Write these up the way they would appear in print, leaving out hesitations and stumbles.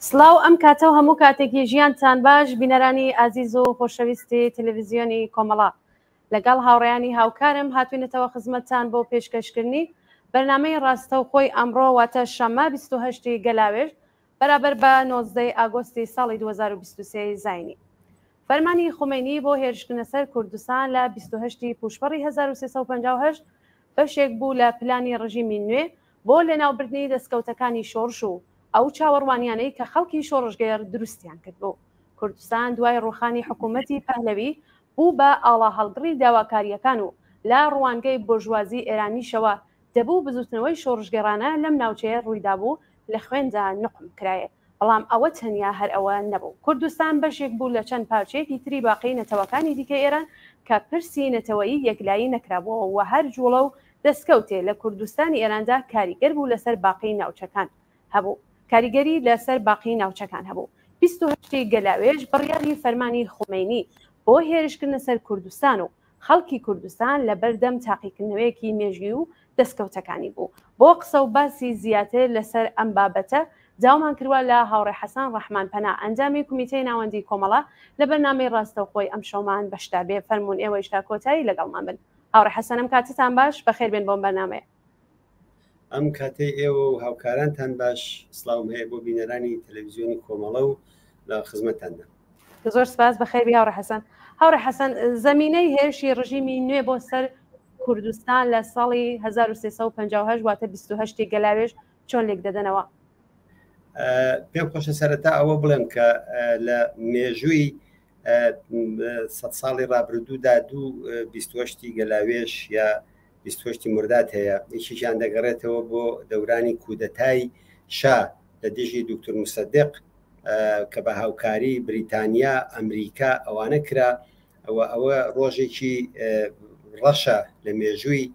سڵاو ئەم کاتەوە هەموو کاتێکی ژیانتان باش بینەرانی ئازیز و خۆشەویستی تەلەڤیزیۆنی کۆمەڵا لەگەڵ هاوڕێیانی هاوکارم هاتوینەتەوە خزمەتتان بۆ پێشکەشکردنی بەرنامەی ڕاستەوخۆی ئەمڕۆ واتە شەمە 28 گەلاوێژ بەرابەر بە 19 ئاگۆستی ساڵی 2023 زاینی. فەرمانی خومینی بۆ هێرشکردنە سەر کوردستان لە 28 پوشپەڕی 1358 بەشێک بوو لە پلانی ڕژیمی نوێ بۆ لەناوبردنی دەستکەوتەکانی شۆڕش و ئەو چاوەڕوانیانەی کە خەڵکی شۆڕژگەر دروستیان کردبوو. کوردستان دوای ڕوخانی حکوومەتی پەهلەوی بوو بە ئاڵا هەڵگری داواکاریەکان و لا ڕوانگەی بۆژوازی ئێرانیشەوە دەبوو بزوتنەوەی شۆڕژگەڕانە لەم ناوچەیە ڕوویدا بوو لە خوێندا نقم کرایە. بەڵام ئەوە تەنیا هەر ئەوە نەبوو. کوردستان بەشێک بوو لە چەند پارچەیەکی تری باقی نەتەوەکانی دیکە ئێران کە پرسی نەتەوەیی یەکلایی نەکرابووە و هەر جوڵە و دەستکەوتێ لە کوردستانی ئێراندا کاریگەر بوو لەسەر باقی ناوچەکان هەبوو. کاریگەری لەسەر باقی ناوچەکان هەبوو. 28 گەلاوێژ بڕیاری فەرمانی خومینی بۆ هێرشکردنە سەر کوردستان و خەڵکی کوردستان لە بەردەم تاقیکردنەوەیەکی مێژوی و دەستکەوتەکانی بوو. بۆ قسە و باسی زیاتر لەسەر ئەم بابەتە داوامان کردووە لە هاوڕێ حەسەن ڕەحمانپەنا ئەنجامی کومیتەی ناوەندی کۆمەڵا لە بەرنامەی ڕاستەوخۆی ئەم شەومان بەشدا بێ. فەرموون ئێوەی شتا کۆتایی لەگەڵمان بن. هاوڕێ حەسەن ئەم کاتتان باش بەخێر بێن بۆم بەرنامەیە. ئەم کاتەی ئێوە و هاوکارانتان باش سڵاوم هەیە بۆ بینەرانی تەلەڤیزیۆنی کۆمەڵە و لە خزمەتتاندا. زۆر سپاس بەخێربی هاوڕێ حەسەن. هاوڕێ حەسەن زەمینەی هێرشی ڕژیمی نوێ بۆ سەر کوردستان لە ساڵی 1358 واتە 28 گەلاوێژ چۆن لێک دەدەنەوە؟ پێم خۆشە سەرەتا ئەوە بڵێم کە لە مێژووی 100 ساڵی ڕابردوودا 28 گەلاوێژ یا 28 مرداد هەیە. یەکێکیان دەگەڕێتەوە بۆ دەورانی کودەتای شا لە دژی دکتۆر موسەدق کە بە هاوکاری بریتانیا ئەمریکا ئەوانە کرا. ئەوە ڕۆژێکی ڕەشە لە مێژووی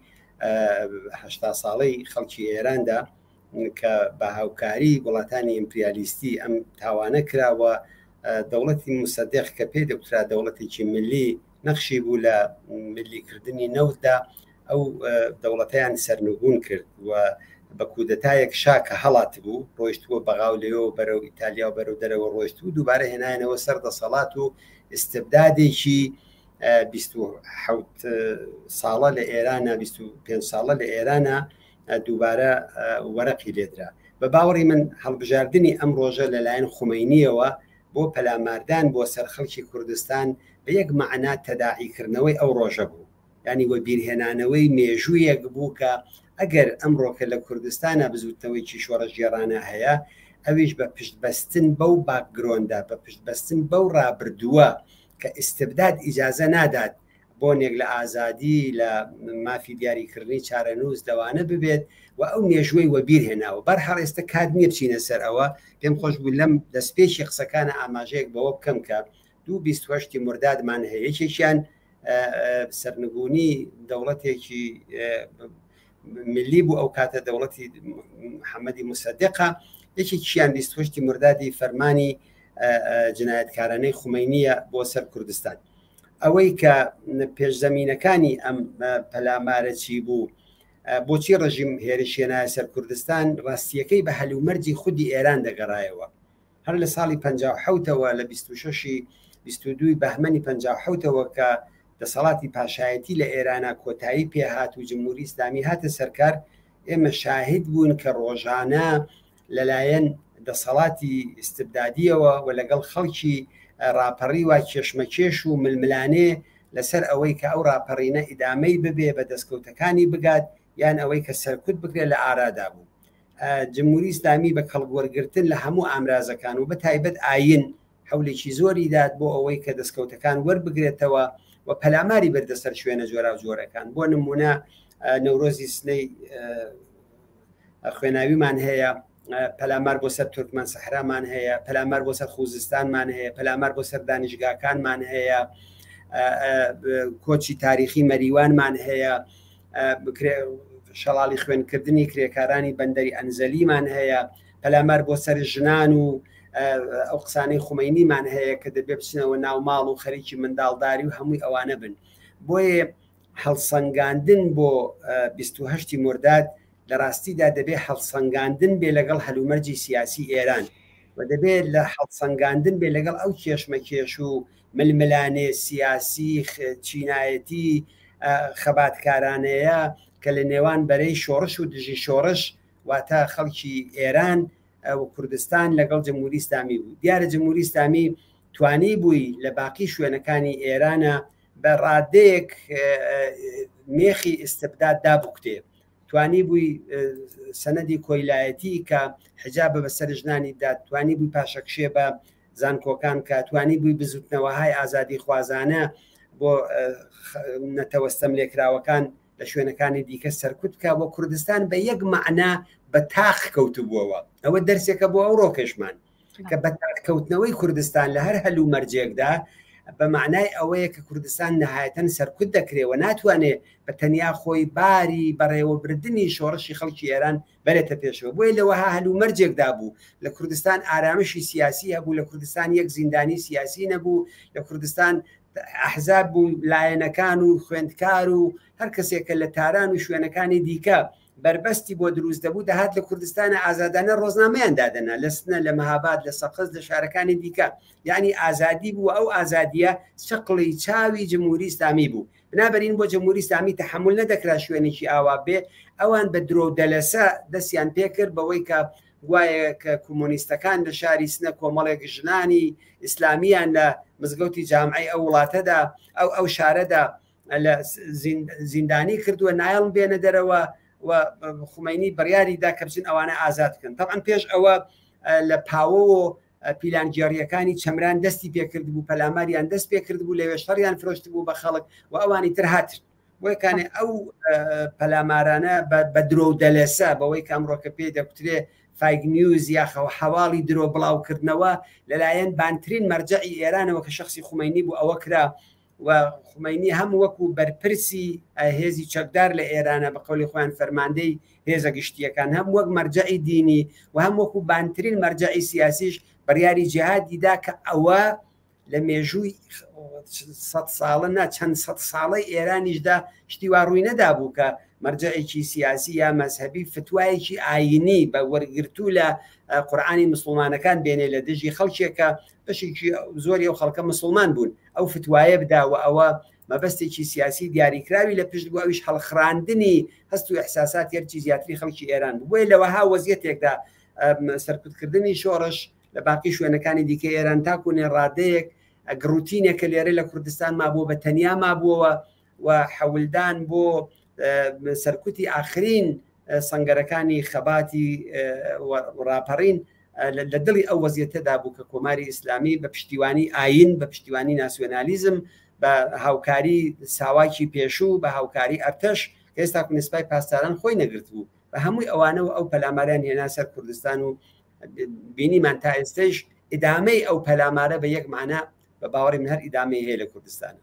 80 ساڵەی خەڵکی ئێراندا کە بە هاوکاری وڵاتانی ئیمپریالیستی ئەم تاوانە کراوە. دەوڵەتی موسەدق کە پێی دەوترا دەوڵەتێکی ملی نەخشی بوو لە ملیکردنی نەوتدا ئەو دەوڵەتیان سەرنگون کرد و بە کودەتایەک شاکە هەڵات بوو ڕۆیشتووە بەغاو لێەوە بەرەو ئیتالیا و بەرەو دەرەوە ڕۆیشتوو دووبارە هێنایەنەوە سەر دەسەڵات و استبدادێکی 27 ساڵە لە ئێرانە 25 ساڵە لە ئێرانە دووبارە وەرەقی لێدرا. بە باوەڕی من هەڵبژاردننی ئەم ڕۆژە لەلایەن خومینیەوە بۆ پەلاماردان بۆ سەرخەڵکی کوردستان بە یەک مەعنا تەداعیکردنەوەی ئەو ڕۆژە بوو. ینی وە بیرهێنانەوەی مێژوویەک بوو کە ئەگەر ئەمڕۆکە لە کوردستانە بزوتنەوەیکی شۆڕەژگێڕانە هەیە ئەویش بە پشتبەستن بەو باکگرۆندا بە پشتبەستن بەو ڕابردووە کە ئیستبداد ئیجازە نادات بۆنێک لە ئازادی لە مافی دیاریکردنی چارەنووس دەوانە ببێت و ئەو مێژوەی وە بیرهێناوە. بەرحەڵ ئێستا کات نییە بچینە سەر ئەوە. پێم خۆش بوو لەم دەستپێشی قسەکانە ئاماژەیەک بەوە بکەم کە 28 مردادمان هەیە. یەکێکیان سەرنگونی دەوڵەتێکی ملی بوو ئەو کاتە دەوڵەتی محەممەدی موسەدقە. یەکێکیان 28 مردادی فەرمانی جنایەتکارانەی خومینیە بۆ سەر کوردستان. ئەوەی کە پێشزەمینەکانی ئەم پەلامارە چی بوو بۆچی ڕژیم هێرشێنایە سەر کوردستان ڕاستیەکەی بە هەلومەرجی خودی ئێران دەگەڕایەوە. هەر لە ساڵی 56ەوە لە 22 بەهمەنی 57ەوە کە دەسەڵاتی پاشایەتی لە ئێرانە کۆتایی پێهات و جمهوری ئیسلامی هاتە سەرکار ئێمە شاهد بوون کە ڕۆژانە لەلایەن دەسەڵاتی استبدادیەوە و لەگەڵ خەڵکی ڕاپەڕی و کێشمەکێش و ململانێ لەسەر ئەوەی کە ئەو ڕاپەڕینە ئیدامەی ببێ بە دەستکەوتەکانی بگات یان ئەوەی کە سەرکوت بکرێت لە ئارادا بوو. جمهوری ئیسلامی بە کەڵگوەرگرتن لە هەموو ئامرازەکان و بە تایبەت ئاین هەولێکی زۆری داد بۆ ئەوەی کە دەستکەوتەکان وەربگرێتەوە و پەلاماری بەردەسەر شوێنە جۆرا و جۆرەکان. بۆ نمونە نەورۆزی سنەی خوێناویمان هەیە، پەلامار بۆ سەر تورکمان سەحرامان هەیە، پەلامار بۆ سەر خوزستانمان هەیە، پەلامار بۆ سەر دانیشگاکانمان هەیە، کۆچی تاریخی مەریوانمان هەیە، شەڵاڵی خوێنکردنی کرێکارانی بەندەری ئەنزەلیمان هەیە، پەلامار بۆ سەر ژنان و ئەو قسانەی خومینیمان هەیە کە دەبێ بچنەوە ناو ماڵ و خەریکی منداڵداری و هەمووی ئەوانە بن. بۆیە هەڵسەنگاندن بۆ 28 مرداد لە ڕاستیدا دەبێ هەڵسەنگاندن بێ لەگەڵ هەلومەرجی سیاسی ئێران و دەبێت لە هەڵسەنگاندن بێ لەگەڵ ئەو کێشمەکێش و ململانێ سیاسی چینایەتی خەباتکارانەیە کە لە نێوان بەرەی شۆڕش و دژی شۆڕش واتە خەڵکی ئێران و کوردستان لەگەڵ جمهوری ئیسلامی بوو. دیارە جمهوری ئیسلامی توانی بووی لە باقی شوێنەکانی ئێرانە بە ڕادەیەک مێخی ئستبداد دابووکتێ، توانی بووی سەنەدی کۆیلایەتی کە حجابە بەسەر ژنانی دا، توانی بووی پاشەکشێ بە زانکۆکان کە توانی بووی بزوتنەوەهای ئازادی خوازانە بۆ نەتەوەستەم لێکراوەکان لە شوێنەکانی دیکە سەرکوت بکە بۆ کوردستان بە یەک مەعنا بە تاق کەوتبووەوە. ئەوە دەرسێکە بۆ ئەو ڕۆکەشمان کە بە تاقکەوتنەوەی کوردستان لە هەر هەلوو مەرجێکدا بە معنای ئەوەیە کە کوردستان نەهایەتەن سەرکوت دەکرێەوە، ناتوانێت بە تەنیا خۆی باری بەڕێوەبردننی شۆڕشی خەڵکی ئێران بەرێتە پێشەوە. بۆیە لەوەها هەلوو مەرجێکدا بوو لە کوردستان ئارامشی سیاسی هەبوو، لە کوردستان یەک زیندانی سیاسی نەبوو، لە کوردستان ئەحزاب بوو، لایەنەکان و خوێندکار و هەر کەسێکە لە تاران و شوێنەکانی دیکە بربەستی بۆ دروست دەبوو دەهات لە کوردستانە ئازادانە ڕۆژنامەیان دادەنا لە سنە لە مەهاباد لە سەقز لە شارەکانی دیکە، یعنی ئازادی بوو. ئەو ئازادیە شقڵی چاوی جمهوری ئیسلامی بوو. بنابەرین بۆ جمهوری ئیسلامی تەحمل نەدەکرا شوێنێکی ئاوا بێ، ئەوان بە درۆ دەلەسە دەستیان پێکرد بەوەی کە وایە کە کۆمۆنیستەکان لە شاری سنە کۆمەڵێک ژنانی ئیسلامیان لە مزگەوتی جامعی ئەو وڵاتەدا ئەو شارەدا لە زیندانی کردووە، نایڵم بێنە دەرەوە و خومینی بڕیاریدا کە بچن ئەوانە ئازاد بکەن. طبعاً پێش ئەوە لە پاوە و پیلانگیاریەکانی چەمران دەستی پێکرد بوو، پەلاماریان دەست پێکرد بوو، لەوێشتەریان فرۆشت بوو بە خەڵک و ئەوانی تر هاتر بۆیکانێ ئەو پەلامارانە بە درۆ دەلەسە بەوەی کامڕۆکە پێ دەکوترێ فایگ نیوز یاخەوە حواڵی درۆ بڵاوکردنەوە لەلایەن بانترین مەرجعی ئێرانەوە کە شخصی خومینی بوو ئەوە کرا و خومینی هەم وەکو بەرپرسی هێزی چەکدار لە ئێرانە بە قەولی خۆیان فەرماندەی هێزە گشتیەکان هەم وەک مەرجعی دینی و هەم وەکو بانترین مەرجعی سیاسیش بڕیاری جیهادیدا کە ئەوە لە مێژووی 100 ساڵە نا چەند 100 ساڵەی ئێرانیشدا شتی وا ڕووی نەدا بوو کە مەرجعێکی سیاسی یا مەذهبی فتوایەکی ئاینی بە وەرگرتوو لە قورئانی مسلمانەکان بێنێ لە دژی خەڵکێکە بەشێکی زۆری ئەو خەڵکە مسلمان بوون ئەو فتوایە بداوە ئەوە مەبەستێکی سیاسی دیاریکراوی لە پشت بوو ئەویش هەڵخراندنی هەست و احساسات یەرچی زیاتری خەڵکی ئێران بوو. بۆیە لەوەها وەزیەتێکدا سەرکوتکردنی شۆڕش لە باقی شوێنەکانی دیکە ئێران تاکو نێڕادەیەک گروتینێکە لێرە لە کوردستان مابووە بە تەنیا مابووەوە و حەولدان بۆ سەرکوتی ئاخرین سەنگەرەکانی خەباتی ڕاپەڕین لە دڵی ئەو وەزیەتەدا بوو کە کۆماری ئیسلامی بە پشتیوانی ئاین بە پشتیوانی ناسیۆنالیزم بە هاوکاری ساواکی پێشوو بە هاوکاری ئەرتەش کە ئێستا نسبای پاسداران خۆی نەگرت بوو بە هەمووی ئەوانەوە ئەو پەلاماریان هێنا سەر کوردستان و بینیمان تا ئێستش ئیدامەی ئەو پەلامارە بە یەک معنە بە باوەڕی من هەر ئیدامەی هەیە لە کوردستان.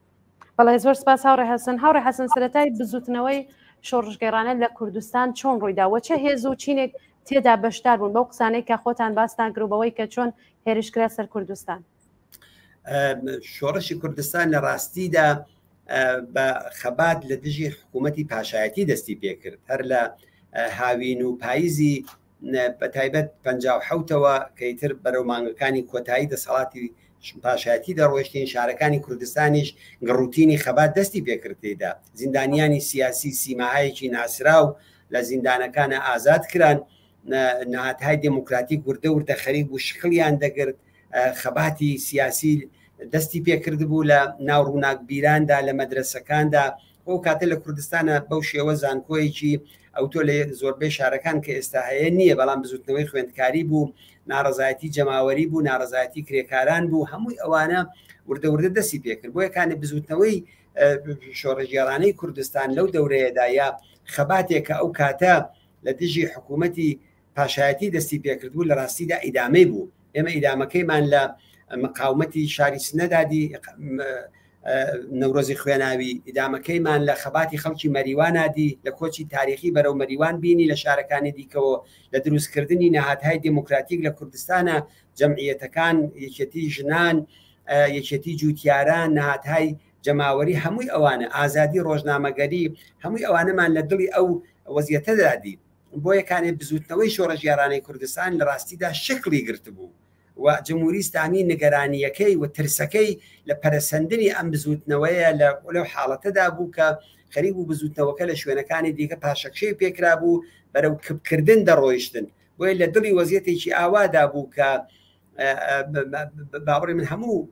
بەڵێ زۆر سپاس هاوڕێ حەسەن. هاوڕێ حەسەن سەرەتای بزوتنەوەی شۆڕژگەڕانە لە کوردستان چۆن ڕوویداوە؟ چه هێز و چینێک تێدا بەشدار بوون بەو قسانەی کە خۆتان باستان گرروبەوەی کە چۆن هێرشکرا سەر کوردستان؟ شۆڕشی کوردستان لە ڕاستیدا بە خەبات لە دژی حکوومەتی پاشایەتی دەستی پێکرد هەر لە هاوین و پاییزی بە تایبەت 57ەوە کەیتر بەرەو مانگەکانی کۆتایی دەسەڵاتی پاشایەتی دەڕۆیشتین شارەکانی کوردستانیش گڕوتینی خەبات دەستی پێکردێدا زیندانیانی سیاسی سیماهایەکی ناسراو لە زیندانەکانە ئازاد کران نهاتهای دموکراتیک وردە وردە خەریک بوو شکڵیان دەگرت خەباتی سیاسی دەستی پێکرد بوو لە ناو ڕووناکبیراندا لە مەدرسەکاندا ئەو کاتە لە کوردستانە بەو شێوە زانکۆیەکی ئەوتۆ لە زۆربەی شارەکان کە ئێستا هەیە نییە بەڵام بزوتنەوەی خوێندکاری بوو ناڕزایەتی جەماوەری بوو ناڕزایەتی کرێکاران بوو هەمووی ئەوانە وردە وردە دەستی پێکرد بۆ یەکانێ بزوتنەوەی شۆڕژگێڕانەی کوردستان لەو دەورەیەدا یا خەباتێکە ئەو کاتە لە دژی حکوومەتی پاشایەتی دەستی پێکرد بوو لە ڕاستیدا ئیدامەی بوو ئێمە ئیدامەکەیمان لە مقاومەتی شاری سنەدادی نەورۆزی خوێناوی ئیدامەکەیمان لە خەباتی خەڵکی مەریوانادی لە کۆچی تاریخی بەرەو مەریوان بینی لە شارەکانی دیکەوە لە دروستکردنی نەهاتهای دموکراتیک لە کوردستانە جەمعیەتەکان یەکێتی ژنان یەکێتی جوتیاران نەهاتهای جەماوەری هەمووی ئەوانە ئازادی ڕۆژنامەگەری هەمووی ئەوانەمان لە دڵی ئەو وەزیەتەدادی بۆ یەکانێ بزوتنەوەی شۆڕژگێڕانەی کوردستان لە ڕاستیدا شکلی گرت بوو و جمهوری ئیسلامی نیگەرانیەکەی و ترسەکەی لە پەرەسەندنی ئەم بزوتنەوەیە لەو حاڵەتەدا بوو کە خەریک بوو بزوتنەوەکە لە شوێنەکانی دیکە پاشەکشەی پێکرا بوو بەرەو کبکردن دەڕۆیشتن بۆیە لە دڵی وەزیەتێکی ئاوادا بوو کە باوەڕی من هەموو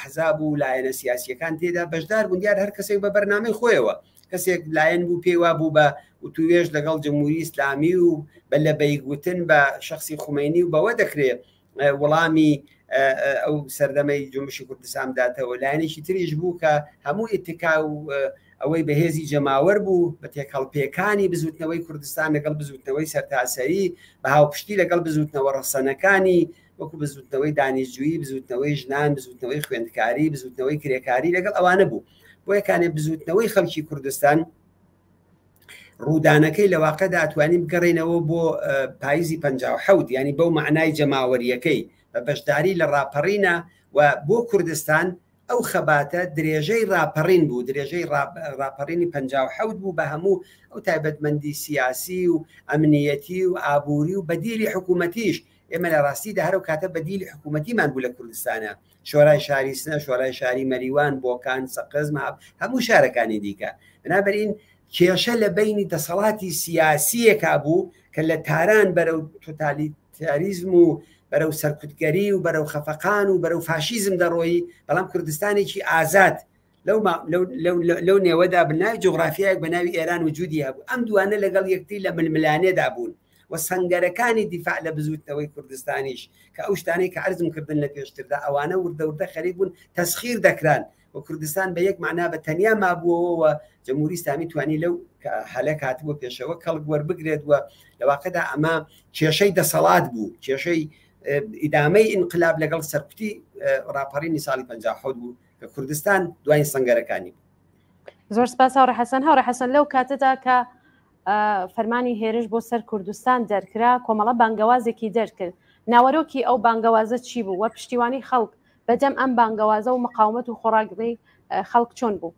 حزاب و لایەنە سیاسیەکان تێدا بەشدار بوون دیار هەر کەسێک بە بەرنامەی خۆیەوە کەسێک لایەن بوو پێیوا بوو بە وتوێژ لەگەڵ جمهوری ئیسلامی و بە لە بەیگوتن بە شخصی خومینی و بەوە دەکرێت وەڵامی ئەو سەردەمەی جومشی کوردستان بداتەوە لایەنێکی تریش بوو کە هەموو ئیتیکا و ئەوەی بەهێزی جەماوەر بوو بە تێکەڵپێکانی بزوتنەوەی کوردستان لەگەڵ بزوتنەوەی سەرتاسەری بە هاوپشتی لەگەڵ بزوتنەوە ڕەسەنەکانی وەکو بزوتنەوەی دانیشتجویی بزوتنەوەی ژنان بزوتنەوەی خوێندکاری بزوتنەوەی کرێکاری لەگەڵ ئەوانە بوو بۆ یەکانێ بزوتنەوەی خەڵکی کوردستان ڕوودانەکەی لە واقعدا ئەتوانین بگەڕێنەوە بۆ پاییزی 57 ینی بەو معنای جەماوەریەکەی بە بەشداری لە ڕاپەڕینە و بۆ کوردستان ئەو خەباتە درێژەی ڕاپەڕین بوو درێژەی ڕاپەڕینی 57 بوو بە هەموو ئەو تایبەتمەندی سیاسی و ئەمنیەتی و ئابووری و بەدیلی حکوومەتیش ئێمە لە ڕاستیدا هەرو کاتە بەدیلی حکوومەتیمان بوو لە کوردستانە شۆرای شاری سنە شۆرای شاری مەریوان بۆکان سەقز هەموو شارەکانی دیکە بنابەرین کێشە لە بینی دەسەڵاتی سیاسیەکا بوو کە لە تاران بەرەو تۆتالیتاریزم و بەرەو سەرکوتگەری و بەرەو خەفەقان و بەرەو فاشیزم دەڕۆیی بەڵام کوردستانێکی ئازاد لەو نێوەدا بناوی جغرافیایەک بە ناوی ئێران وجودی هەبوو ئەم دوانە لەگەڵ یەکتری لە ململانێدا بوون و سەنگەرەکانی دیفاع لە بزوتنەوەی کوردستانیش کە ئەو شتانەی کە عەرزم کردن لە پێشتردا ئەوانە وردەوردە خەریک بوون تەسخیر دەکران و کوردستان بە یەک معنا بە تەنیا مابووەوە جمهوری ئیسلامی توانی لەو هەلە هاتبووە پێشەوە کەڵک وەربگرێت وە لە واقعدا ئەمە کێشەی دەسەڵات بوو کێشەی ئیدامەی ئینقلاب لەگەڵ سەرکوتی ڕاپەڕینی ساڵی 57 بوو کە کوردستان دوای سەنگەرەکانی زۆر سپاس هاوڕێ حەسەن هاوڕێ حەسەن لەو کاتەدا کە فەرمانی هێرش بۆ سەر کوردستان دەرکرا کۆمەڵە بانگەوازێکی دەرکرد ناوەرۆکی ئەو بانگەوازە چی بوو وە پشتیوانی خەڵک بەدەم ئەم بانگەوازە و مقاومەت و خۆراگڕی خەڵک چۆن بوو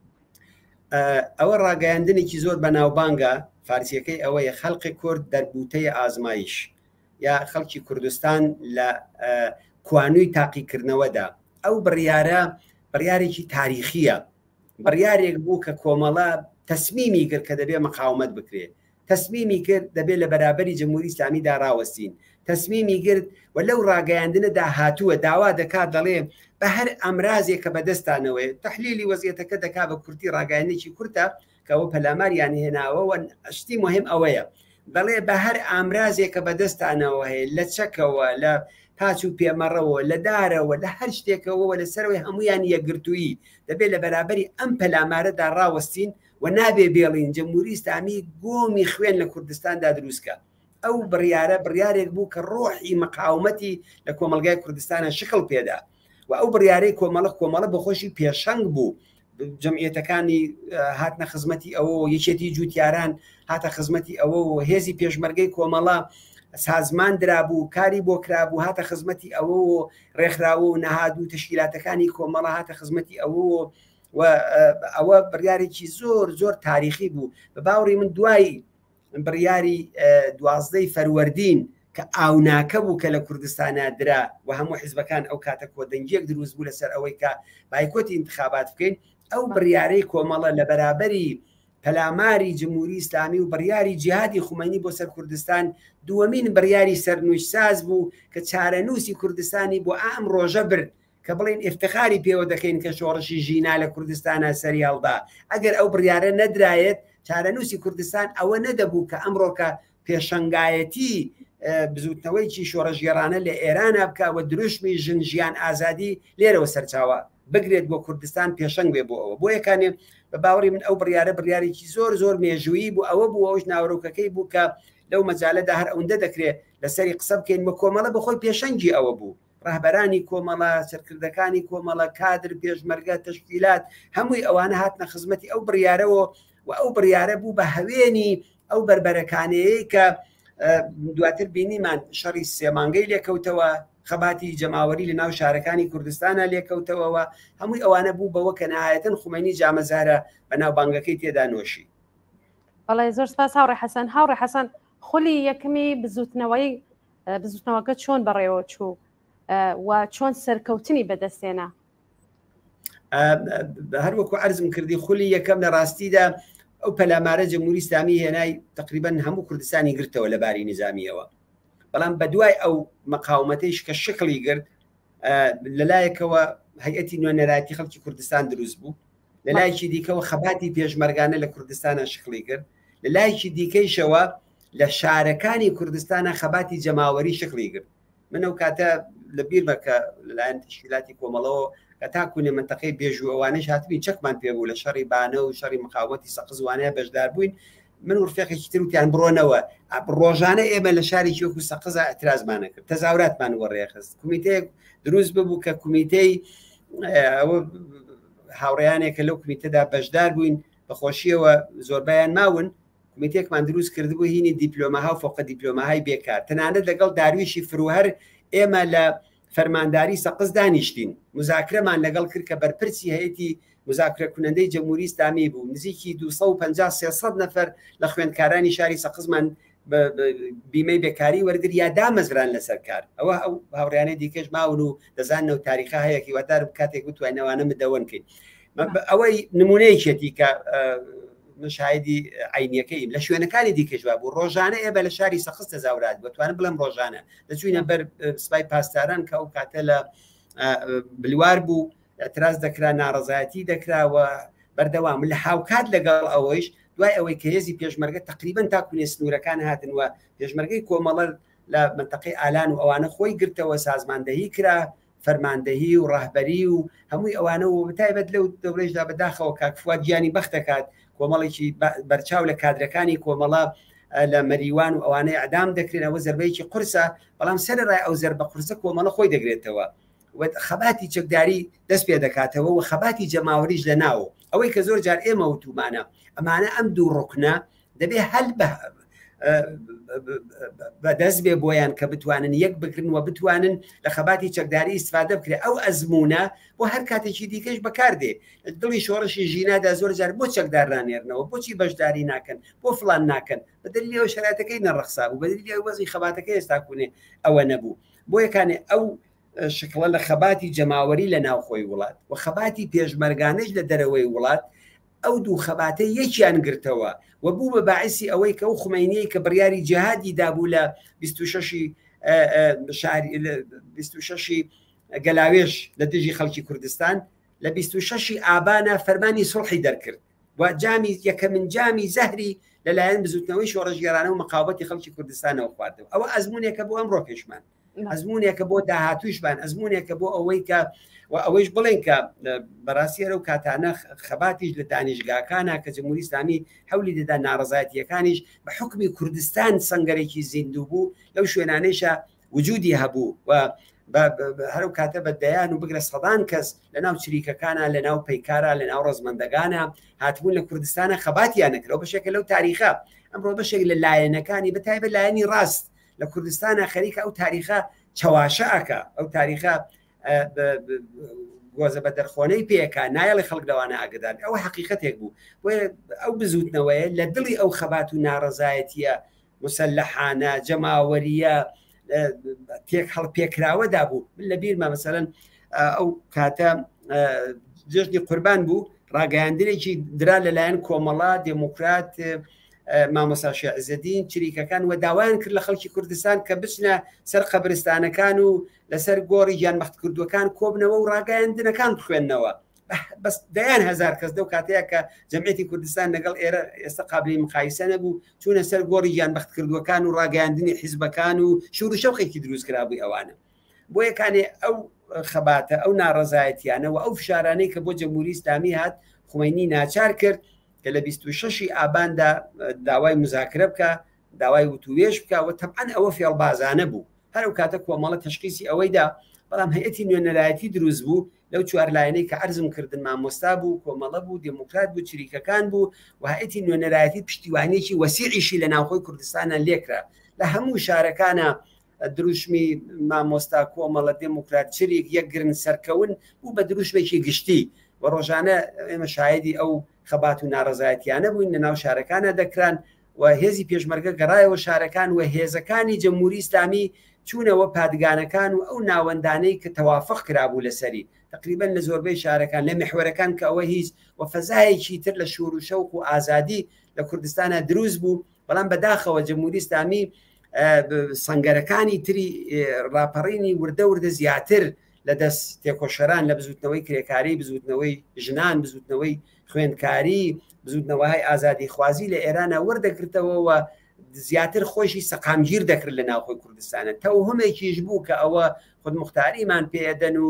ئەوە ڕاگەیاندنێکی زۆر بە ناوبانگە فارسیەکەی ئەوەیە خەڵقی کورد دەربوتەی ئازمایش یا خەڵکی کوردستان لە کوانووی تاقیکردنەوەدا ئەو بڕیارێکی تاریخیە بڕیارێک بوو کە کۆمەڵە تەسمیمی کرد کە دەبێ مقاومەت بکرێت تەسمیمی کرد دەبێت لە بەرابەری جمهوری ئیسلامیدا ڕاوەستین تەسمیمی کرد و لەو ڕاگەیاندنەدا هاتووە داوا دەکات دەڵێ بە هەر ئەمرازێک کە بەدەستانەوەی تەحلیلی وەزیەتەکە دەکات بە کورتی ڕاگەیاندنێکی کورتە کەەوە پەلاماریان هێناوەوە شتی مهم ئەوەیە دەڵێ بە هەر ئامرازێک کە بەدەستانەوە هەیە لە چەکەوە لە پاچ و پێمەڕەوە لە دارەوە لە هەر شتێکەوە لەسەرەوەی هەمویان یەکگرتووی دەبێت لە بەرابەری ئەم پەلامارەدا ڕاوەستین و نابێ بێڵین جمهوری ئیسلامی گۆمی خوێن لە کوردستاندا دروستکە ئەو بڕیارێک بوو کە ڕۆحی مقاومەتی لە کۆمەلگای کوردستانە شکل پێدا و ئەو بڕیارەی کۆمەڵە بەخۆشی پێشەنگ بوو جەمعیەتەکانی هاتنە خزمەتی ئەوە یەکێتی جوتیاران هاتە خزمەتی ئەوە و هێزی پێشمەرگەی کۆمەڵە سازمان درابوو کاری بۆ کرابوو هاتە خزمەتی ئەوە و ڕێکخراوە و نەهاد و تشکیلاتەکانی کۆمەڵە هاتە خزمەتی ئەوە و ئەوە بڕیارێکی زۆر تاریخی بوو بە باوەڕی من دوای بڕیاری 12 فەروەردین کە ئاوناکە بوو کە لە کوردستانە درا و هەموو حیزبەکان ئەو کاتە کۆدەنگیەک دروست بوو لەسەر ئەوەی کە بایکۆتی انتخابات بکەین ئەو بڕیارەی کۆمەڵە لە بەرابەری پەلاماری جمهوری ئیسلامی و بڕیاری جیهادی خومینی بۆ سەر کوردستان دووەمین بڕیاری سەرنوشتساز بوو کە چارەنووسی کوردستانی بۆ ئەم ڕۆژە برد کە بڵێن افتخاری پێوە دەکەین کە شۆڕشی ژینا لە کوردستانە سەریاڵدا ئەگەر ئەو بڕیارە نەدرایەت چارەنووسی کوردستان ئەوە نەدەبوو کە ئەمڕۆکە پێشەنگایەتی بزوتنەوەیکی شۆڕەژگەڕانە لە ئێرانە بکەوە دروشمی ژن ژیان ئازادی لێرەوە سەرچاوە بگرێت بۆ کوردستان پێشەنگ بێ بۆ ئەوە بۆ یەکانێ بە باوەڕی من ئەو بڕیارێکی زۆر مێژووی بوو ئەوە بوو ئەوش ناوەڕۆکەکەی بوو کە لەو مەجالەدا هەر ئەوەندە دەکرێت لەسەری قسە بکەین بە کۆمەڵە بەخۆی پێشەنگی ئەوە بوو ڕاهبەرانی کۆمەڵە سەرکردەکانی کۆمەڵە کادر پێشمەرگە تەشکیلات هەمووی ئەوانە هاتنە خزمەتی ئەو بڕیارەوە و ئەو بڕیارە بوو بە هەوێنی ئەو بربەرەکانەیە کە دواتر بینیمان شەڕی سێمانگەی لێکەوتەوە خەباتی جەماوەری لە ناو شارەکانی کوردستانە لێکەوتەوەەوە هەمووی ئەوانە بوو بەوە کە نهایەتەن خومینی جامەزارە بە ناو بانگەکەی تێدا نۆشی. بەڵێ زۆر سپاس هاوڕێ حەسەن خولی یەکەمی بزوتنەوەکە چۆن بەڕێوە چوو و چۆن سەرکەوتنی بەدەستێنا؟ هەروەکو عەرزم کردی خولی یەکەم لە ڕاستیدا ئەو پەلامارە جەمهوری ئیسلامی هێنای تقریبەن هەموو کوردستانی گرتەوە لە باری نظامیەوە، بەڵام بەدوای ئەو مەقاومەتەیش کە شکلی گرت لەلایەکەوە هەیئەتی نوێنەرایەتی خەڵکی کوردستان دروست بوو، لەلایەکی دیکەوە خەباتی پێشمەرگانە لە کوردستانە شکلی کرد، لەلایەکی دیکەیشەوە لە شارەکانی کوردستانە خەباتی جەماوەری شکلی گرت. من ئەو کاتە لە بیر بکە لەلایەن تشکیلاتی کۆمەڵەوە کە تاکوونێ منتەقەی بێژووەوانەش هاتبووین چەکمان پێ بوو لە شەڕی بانە و شەڕی مقاومەتی سەقزوانەیە بەشدار بووین. من و ڕفێقێکی تر وتیان بڕۆنەوە ڕۆژانە ئێمە لە شارێکی وەکو سەقزە ئەترازمانە کرد، تەزاوراتمان وەڕێخست، کومیتەیەک دروست ببوو کە کومیتەی هاوڕێیانێکە لەو کومیتەدا بەشدار بووین بەخۆشیەوە زۆربیان ماون، کومیتێکمان دروست کردبوو هینی دیپلۆماها و فۆقە دیپلۆماهای بێکار، تەنانەت لەگەڵ دارویشی فروهەر ئێمە لە فەرمانداری سەقز دانیشتین، مزاکرەمان لەگەڵ کرد کە بەرپرسی هەیەتی مزاکرە کنندەی جەمهوری ئیسلامی بوو، نزیکی 250-300 نەفەر لە خوێندکارانی شاری سەقزمان بیمەی بێکاری وەرگر یا دامەزران لەسەر کار. ئەوە ئەو هاوڕیانەی دیکەش ماون و دەزانەوە تاریخا هەیەکی وەدارم کاتێک بتوانەوانە مدەوەنکەین. ئەوەی نمونەیەکێتی کە مشاهدی عینیەکەیم لە شوێنەکانی دیکەشوا بوو، ڕۆژانە ئێمە لە شاری سەقز تەزاورات بتوانم بڵم ڕۆژانە دەچوینە بەر سوپای پاسداران کە ئەو کاتە لە بلوار بوو، اعتراز دەکرا، ناڕەزایەتی دەکراوە بەردەوام لە هاوکات لەگەڵ ئەوەیش دوای ئەوەی کە هێزی پێشمەرگە تقریبان تاکوونێ سنوورەکان هاتنوە پێشمەرگەی کۆمەڵە لە منتەقەی ئالان و ئەوانە خۆی گرتەوە، سازماندەهی کرا، فەرماندەهی و ڕاهبەری و هەمووی ئەوانە و بەتایبەت لەو دەورەیشدا بەداخەوە کاکفوات گیانی بەختەکات کۆمەڵێکی بەرچاو لە کادرەکانی کۆمەڵە لە مەریوان و ئەوانەی ئەدام دەکرێنەوە زەربەیەکی قورسە، بەڵام سەرڕای ئەو زەربە قورسە کۆمەڵە خۆی دەگرێتەوە، خەباتی چەکداری دەست پێ دەکاتەوە و خەباتی جەماوەریش لە ناوە. ئەوەی کە زۆر جار ئێمە وتومانە ئەمانە ئەم دوو ڕوکنە دەبێ هەل بەدەست بێ بۆیان کە بتوانن یەک بکردن و بتوانن لە خەباتی چەکداری ئیسفادە بکرێت. ئەو ئەزمونە بۆ هەر کاتێکی دیکەش بەکاردێ. دڵی شۆڕشی ژینادا زۆر جار بۆ چەکدارانێرنەوە، بۆچی بەشداری ناکەن، بۆ فڵان ناکەن، بەدلیلەوە شرایطەکەی نەڕەخسا و بەدلیلی وەزی خەباتەکەی ئێستا کوونێ ئەوە نەبوو. بۆ یەکانێ ئەو شکڵە لە خەباتی جەماوەری لە ناوخۆی وڵات و خەباتی پێشمەرگانەش لە دەرەوەی وڵات، ئەو دوو خەباتە یەکیان گرتەوە و بوو بە باعسی ئەوەی کە ئەو خومینیەی کە بڕیاری جیهادی دابوو لە 26 گەلاوێژ لە دژی خەڵکی کوردستان لە 26 ئابانە فەرمانی سڵحی دەرکرد و جامی یەکەمین جامی زەهری لەلایەن بزوتنەوەی شۆڕەژگەرانە و مەقاوبەتی خەڵکی کوردستانەوە خواردەوە. ئەوە ئەزمونێکە بۆ ئەمڕۆ پێشمان، ئەزمونێکە بۆ داهاتووشمان، ئەزمونێکە بۆ ئەوەی کە و ئەوەیش بڵێن کە بەڕاستیەرە و کاتانە خەباتیش لە دانیشگاکانە کە جەمهوری ئیسلامی هەولی دەدا ناڕەزایەتیەکانیش بە حکمی کوردستان سەنگەرێکی زیندوو بوو، لەو شوێنانەیشە وجودی هەبوو و هەرو کاتە بەدەیان و بگرە سەدان کەس لە ناو چریکەکانە، لە ناو پەیکارە، لە ناو ڕزمەندەکانە هاتبوون لە کوردستانە خەباتیان نەکرەوە. بەشێکە لەو تاریخە ئەمڕۆ بەشێک لە لایەنەکانی بەتایبەت لایەنی ڕاست لە کوردستانە خەریکە ئەو تاریخە چەواشەکە، ئەو تاریخە گۆزە بە دەرخۆنەی پێکە نایڵی خەڵک لەوانە ئاگدان. ئەوە حقیقەتێک بوو، ئەو بزوتنەوەیە لە دڵی ئەو خەبات و ناڕەزایەتیە مسلحانە جەماوەریە تێک هەڵپێکراوەدا بوو. من لە بیرمە مەسەلەن ئەو کاتە جژنی قوربان بوو، ڕاگەیاندنێکی درا لەلایەن کۆمەڵا دموکرات مامۆستا عیزەدین چریکەکان و داوایان کرد لە خەڵکی کوردستان کە بچنە سەر قەبرستانەکان و لەسەر گۆڕی گیانبەخت کردوەکان کۆبنەوە و ڕاگەیاندنەکان بخوێندنەوە. بەس دەیان هزار کەس دەو کاتەیە کە جەمعیەتی کوردستان لەگەڵ ئێرە ئێستا قابلی مقایسە نەبوو، چوونە سەر گۆڕی گیانبەخت کردوەکان و ڕاگەیاندنی حیزبەکان و شور و شەوقێکی دروست کرابووی ئەوانە. بۆ یەکانێ ئەو خەباتە ئەو ناڕەزایەتیانەوە ئەو فشارانەی کە بۆ جەمهوری ئیسلامی هات خومینی ناچار کرد کە لە 26 ئاباندا داوای مزاکرە بکە، داوای وتوێژ بکە و تەبعەن ئەوە فێڵبازانە بوو. هەر ئەو کاتە کۆمەڵە تەشخیصی ئەوەیدا، بەڵام هەیەتی نوێنەرایەتی دروست بوو لەو چوار لایەنەی کە عەرزم کردن مامۆستا بوو، کۆمەڵە بوو، دموکرات بوو، چریکەکان بوو و هەیەتی نوێنەرایەتی پشتیوانیەکی وەسیعیشی لە ناوخۆی کوردستانە لێکرا. لە هەموو شارەکانە دروشمی مامۆستا کۆمەڵە دموکرات چریک یەکگرن سەرکەون بوو بە دروشمێکی گشتی و ڕۆژانە ئێمە شایدی ئەو خەبات و ناڕەزایەتیانە بووین لە ناو شارەکانە دەکران و هێزی پێشمەرگە گەڕایەوە شارەکان و هێزەکانی جەمهوری ئیسلامی چوونەوە پادگانەکان و ئەو ناوەندانەی کە تەوافق کرابوو لەسەری تقریبا لە زۆربەی شارەکان لە محورەکان کە ئەوە هیچ وەفەزایەکی تر لە شور و شەوق و ئازادی لە کوردستانە دروست بوو بەڵام بەداخەوە جمهوری ئیسلامی سەنگەرەکانی تری ڕاپەڕینی وردە زیاتر لە دەست تێکۆشەران لە بزوتنەوەی کرێکاری بزوتنەوەی ژنان بزوتنەوەی خوێندکاری بزوتنەوەهای ئازادی خوازی لە ئێرانە وەردەگرتەوە زیاتر خۆشی سەقامگیر دەکرد لە ناوخۆی کوردستانە تەوهمێکیش بوو کە ئەوە خودمختاریمان پێدەن و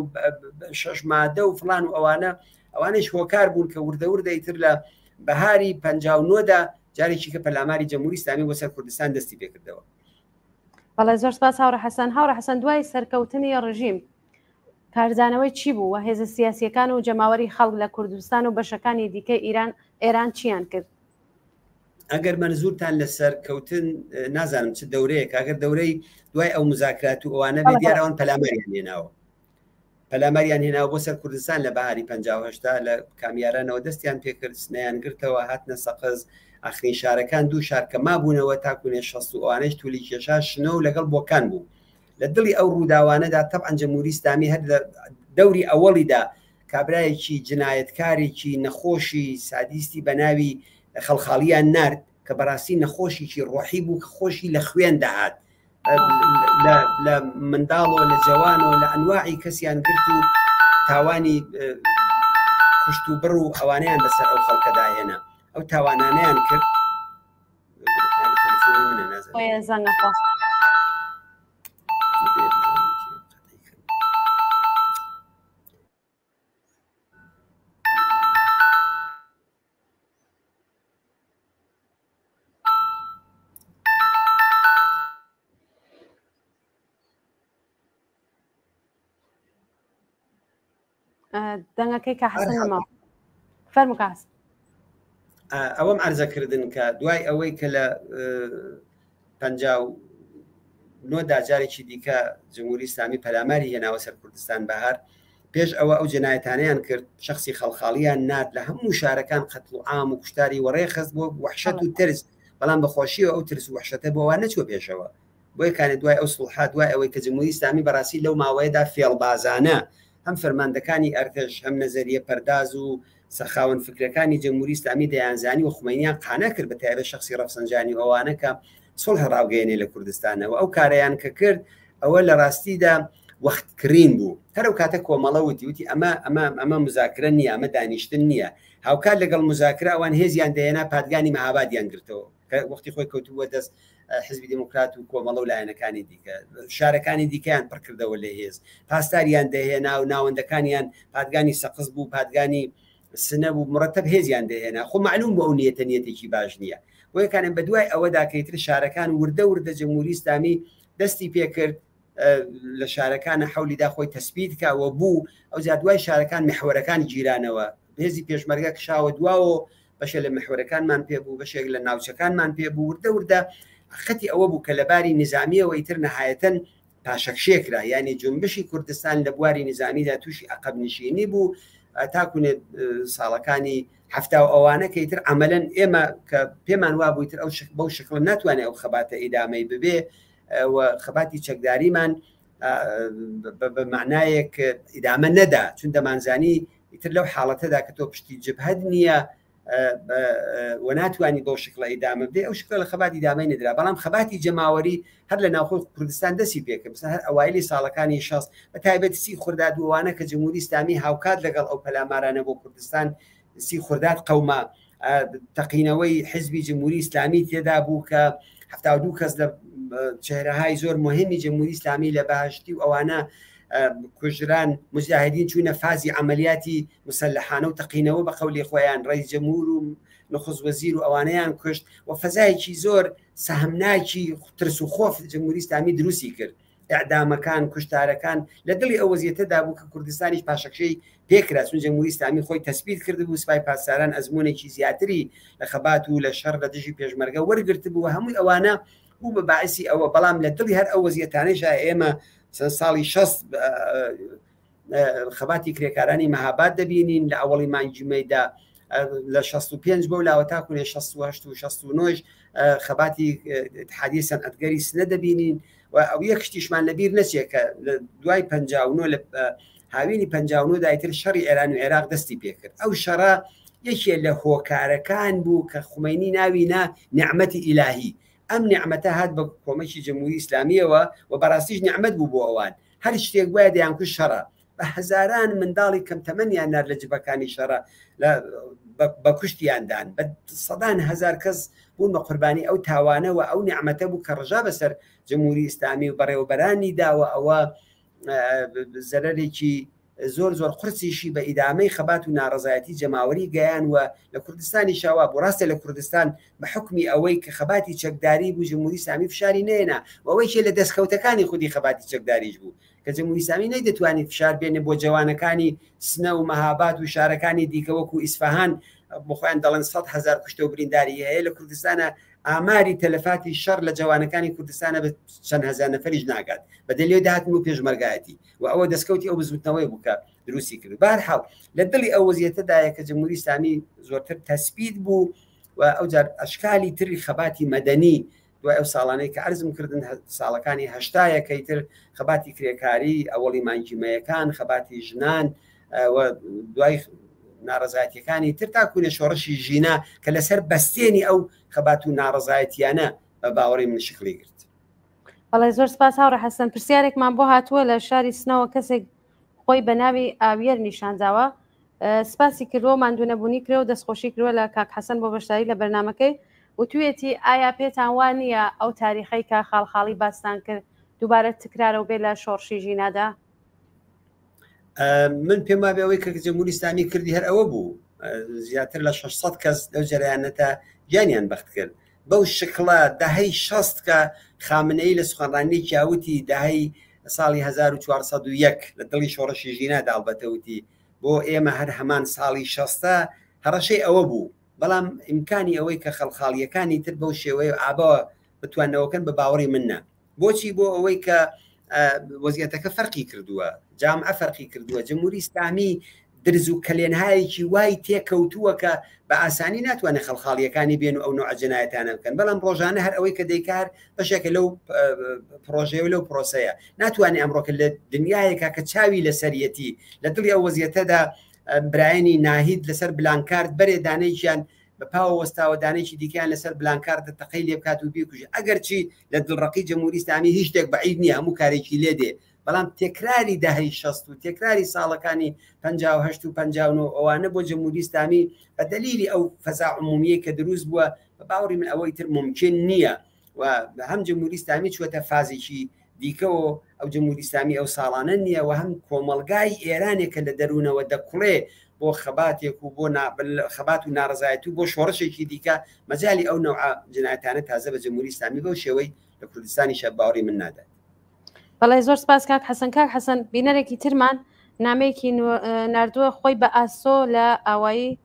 6 مادە و فلان و ئەوانش هۆکار بوون کە وردەیتر لە بەهاری 59دا جارێکی کە پەرلەمانی جمهوری ئیسلامی بۆ سەر کوردستان دەستی پێکردەوە. بەڵێ زۆر سپاس هاوڕە حەسەن. هاوڕە حەسەن دوای سەرکەوتنی ڕژیم کارزانەوەی چی بوو و هێزە سیاسیەکان و جەماوەری خەڵک لە کوردستان و بەشەکانی دیکە ئێران چیان کرد؟ ئەگەر منزورتان لەسەر کەوتن نازانم چ دەورەیەک ئەگەر دەورەی دوای ئەو مزاکرات و ئەوانە بێ دیارەوەن پەلامەریان هێناوە بۆ سەر کوردستان لە بەهاری 58 لە کامیارانەوە دەستیان پێکرد سنەیان گرتەوە هاتنە سەقز ئاخرین شارەکان دوو شارکە مابوونەوە تاکوونێ 60 و ئەوانەش تولی کێشا شنە و لەگەڵ بۆکان بوو لە دڵی ئەو ڕووداوانەدا تەبعەن جمهوری ئیسلامی هەر لە دەوری ئەوەڵیدا کابرایەکی جنایەتکارێکی نەخۆشی سادیستی بە ناوی خەڵخاڵیان نرد کە بەڕاستی نەخۆشیی ڕۆحی بوو کە خۆشی لە خوێن دەهات لە منداڵەوە لە جوانەوە لە ئەنواعی کەسیان گرت و تاوانی کوشت و بڕ و ئەوانیان بەسەر ئەو خەڵکەدا هێنا ئەو تاوانانیان کرد. دەنگەکەی کە حەسەن نەماوە فەرموو کە حەسەن. ئەوەم عەرزەکردن کە دوای ئەوەی کە لە 59دا جارێکی دیکە جمهوری ئیسلامی پەلاماری هێناوە سەر کوردستان بەهار پێش ئەوە ئەو جنایەتانەیان کرد شخصی خەڵخاڵیان نات لە هەموو شارەکان قەتڵ و عام و کوشتاری وەڕێخست بۆ وحشەت و ترس بەڵام بەخۆشیەوە ئەو ترس و وحشەتە بۆ نەچوە پێشەوە بۆ یەکانێت دوای ئەو سڵحات دوای ئەوەی کە جمهوری ئیسلامی بەڕاستی لەو ماوەیەدا فێڵبازانە هەم فەرماندەکانی ئەرتش هەم نەزەریە پەرداز و سەخاوەن فکرەکانی جمهوری ئیسلامی دەیانزانی و خومینیان قانع کرد بە تایبەت شخصی ڕەفسەنجانی ئەوانە کە سڵح ڕاوگەیەنێ لە کوردستانەوە ئەو کارەیان کە کرد ئەوە لە ڕاستیدا وەختکرین بوو هەر ئەو کاتە کۆمەڵە وتی ئەمە مزاکرە نییە ئەمە دانیشتن نییە هاوکات لەگەڵ مزاکرە ئەوان هێزیان دەهێنا پادگانی مەهابادیان گرتەوە کە وەختی خۆی کەوتووە دەست حزبی دموکرات و کۆمەڵە و لایەنەکانی دیکە شارەکانی دیکەیان پڕکردەوە لە هێز پاسداریان دەهێنا و ناوەندەکانیان پادگانی سەقز بوو پادگانی سنە بوو مرتب هێزیان دەهێنا خۆ معلوم بۆ ئەو نیەتە نیەتێکی باش نییە بۆ یەکانم بە دوای ئەوەدا کەیتر شارەکان وردە جمهوری ئیسلامی دەستی پێکرد لە شارەکانە حەولیدا خۆی تەسبیت کاوە بوو ئەو جا دوای شارەکان محورەکانی جیرانەوە هێزی پێشمەرگە کشاوە دواوە بەشێک لە محورەکانمان پێبوو بەشێک لە ناوچەکانمان پێبوو وردە خەتی ئەوە بوو کە لە باری نظامیەوە ئیتر نەهایەتەن پاشەکشێکرا یعنی جنبشی کوردستان لە بواری نظامیدا تووشی عەقەب نشینی بوو تاکوونێ ساڵەکانی هەفتا و ئەوانە کە ئیتر عەمەلەن ئێمە کە پێمان وا بوو ئیتر ئەو بەو شکڵ ناتوانێت ئەو خەباتە ئیدامەی ببێ و خەباتی چەکداریمان بە معنایەک ئیدامە نەدا چون دەمانزانی ئیتر لەو حاڵەتەدا کە تۆ پشتی جبهەت نییە و ناتوانانی بۆ شکڵە ئیدامە بدێ ئەو شکڵ لە خەباتی ئیدامەی نەدرا بەڵام خەباتی جەماوەری هەر لە ناوخۆی کوردستان دەستی پێکرد هەر ئەوایلی ساڵەکانی شەست بە تایبەتی سی خورداد وانە کە جمهوری ئیسلامی هاوکات لەگەڵ ئەو پەلامارانە بۆ کوردستان سی خورداد قەومە تەقینەوەی حزبی جمهوری ئیسلامی تێدا بوو کە 72 کەس لە چهرەهای زۆر مهمی جمهوری ئیسلامی لە بەهشتی و ئەوانە کوژران مجاهدین چوونە فازی عملیاتی مسلحانە و تەقینەوە بە قەولی خۆیان ڕئیس جەمهور و نخست وەزیر و ئەوانەیان کوشت و فەزایەکی زۆر سەهمناکی ترس و خۆف جمهوری ئیسلامی دروستی کرد ئەعدامەکان کوشتارەکان لە دڵی ئەو وەزیەتەدا بوو کە کوردستانیش پاشەکشەی پێکرا چون جمهوری ئیسلامی خۆی تەسبیت کرد بوو سوپای پاسداران ئەزمونێکی زیاتری لە خەبات و لە شەڕ لە دژی پێشمەرگە وەرگرت بوو هەمووی ئەوانە بوو بە باعسی ئەوە بەڵام لە دڵی هەر ئەو وەزیەتانەیشە ئێمە ساڵی 60 خەباتی کرێکارانی مەهاباد دەبینین لە ئەوڵی مانگی مەیدا لە 65 بۆ لاوە تاکوونێ 68 و 69 خەباتی اتحادیە سەنعەتگەری سنە دەبینین ئەو یەکشتیشمان لەبیر نەچێت کە لە دوای 59 لە هاوینی 59 دایتر شەڕی ئێران و عێراق دەستی پێکرد. ئەو شەڕە یەکێ لە هۆکارەکان بوو کە خومینی ناوی نعمەتی ئیلاهی. ئەم نعمەتە هات بە کۆمەکی جمهوری ئیسلامیەوە و بەڕاستیش نعمەت بوو بۆ ئەوان. هەر شتێک وایە دەیانکوش شەڕە. بە هەزاران منداڵی کەم تەمەنیان نار لە جبەکانی شەڕە بە کوشتیاندان، بە سەدان هەزار کەس بوون بە قوربانی ئەو تاوانەوە. ئەو نعمەتە بوو کە ڕژا بەسەر جمهوری ئیسلامی و بەڕێوەبەرانی داوە. ئەوە زەرەرێکی زۆر زۆر قرسیشی بە ئیدامەی خەبات و ناڕزایەتی جەماوەری گەیان و لە کوردستانی شاوا بۆ ڕاستە لە کوردستان بە حکمی ئەوەی کە خەباتی چەکداری بوو جمهوری ئیسلامی فشاری نێنا و ئەوەیشێ لە دەستکەوتەکانی خودی خەباتی چەکداریش بوو کە جمهوری ئیسلامی نەیدەتوانی فشار بێنێ بۆ جوانەکانی سنە و مەهاباد و شارەکانی دیکە وەکو ئیسفەهان بخۆیان دەڵێن 100,000 کوشتە و برینداری هەیە. لە کوردستانە ئاماری تەلەفاتی شەڕ لە جوانەکانی کوردستانە بە چەند هەزار نەفەریش ناگات بە دەلیێ داهاتن و پێشمەرگایەتی و ئەوە دەستکەوتی ئەو بزوتنەوەی بووکە دروستی کرد. بەهەرحاڵ لە دڵی ئەو وەزیەتەدایە کە جمهوری ئیسلامی زۆرتر تەسبیت بوو و ئەوجار ئەشکالی تری خەباتی مەدەنی دوای ئەو ساڵانەی کە عەرزم کردن ساڵەکانی هەشتایەکەی تر خەباتی کرێکاری ئەوەڵی مانگیمەیەکان خەباتی ژنان و دوای ناڕزایەتیەکانی تر تاکوونە شۆڕشی ژینا کە لەسەر بەستێنی ئەو خەبات و ناڕزایەتیانە بە باوەڕی من شکلی گرت. بەڵێ زۆر سپاس هاوڕە حەسەن. پرسیارێکمان بۆ هاتووە لە شاری سنەوە کەسێک خۆی بە ناوی ئاویەر نیشانداوە. سپاسی کردووە ماندوونەبوونی کرێ و دەستخۆشی کردووە لە کاک حەسەن بۆ بەشداری لە بەرنامەکەی و توێتی ئایا پێتان وان نییە ئەو تاریخەی کە خاڵخاڵی باستان کرد دووبارە تکرارەوە بێ لە شۆڕشی ژینادا؟ من پێم وابێ ئەوەی کە جمهوری ئیسلامی کردی هەر ئەوە بوو. زیاتر لە 600 کەس لەو جەرەیانەتە گیانیان بەخت کرد. بەو شکڵە دەهەی 60 کە خامنەی لە سوخەنڕانی کیاوتی دەهەی ساڵی 1401 لە دڵی شۆڕشی ژینادا ئەڵبەتەوتی بۆ ئێمە هەر هەمان ساڵی 60 هەڕەشەی ئەوە بوو. بەڵام ئیمکانی ئەوەی کە خەڵخاڵیەکانی تر بەو شێوەیە ئابەوە بتوانەوەکەن بە باوەڕی منە. بۆچی؟ بۆ ئەوەی کە وەزیەتەکە فەرقی کردووە، جامعە فەرقی کردووە. جمهوری ئیسلامی درز و کلێنهایەکی وای تێکەوتووە کە بە ئاسانی ناتوانێت خەڵخاڵیەکانی بێن و ئەو نوع جنایەتانە بکەن. بەڵام ڕۆژانە هەر ئەوەی کە دەیکار بەشێکە لەو پرۆژێ و لەو پرۆسەیە ناتوانێت ئەمڕۆکە لە دنیایەکە کە چاوی لە سەرەتی لە دڵی ئەو وەزیەتەدا برایانی ناهید لەسەر بلانکارد بەرێ دانەیەکیان بە پاوە وەستاوە دانێکی دیکەیان لەسەر بلانکارد تەقەی لێ بکات و بیکوژێ. ئەگەرچی لە دڵڕقی جمهوری ئیسلامی هیچ شتێک بەعید نییە، هەموو کارێکی لێ دێ. بەڵام تێکراری داهەی 60 و تێکراری ساڵەکانی 58 و 59 ئەوانە بۆ جمهوری ئیسلامی بە دلیلی ئەو فەزا عمومیە کە دروست بووە بە باوەڕی من ئەوەی تر ممکن نییە و هەم جمهوری ئیسلامی چوەتە فازێکی دیکەەوە ئەو جمهوری ئیسلامی ئەو ساڵانە نییە و هەم کۆمەلگای ئێرانێکە لە دەروونەوە دەکوڵێ بۆ خەباتێک و بۆ خەبات و ناڕزایەتی و بۆ شۆڕشێکی دیکە مەجای ئەو نوع جنایەتانە تازە بە جمهوری ئیسلامی بەو شێوەی لە کوردستانی شە باوەڕی من نادات. بەڵێ زۆر سپاس کاک حەسەن. کاک حەسەن بینەرێکی ترمان نامەیەکی نردووە خۆی بە ئاسۆ لە ئاوایی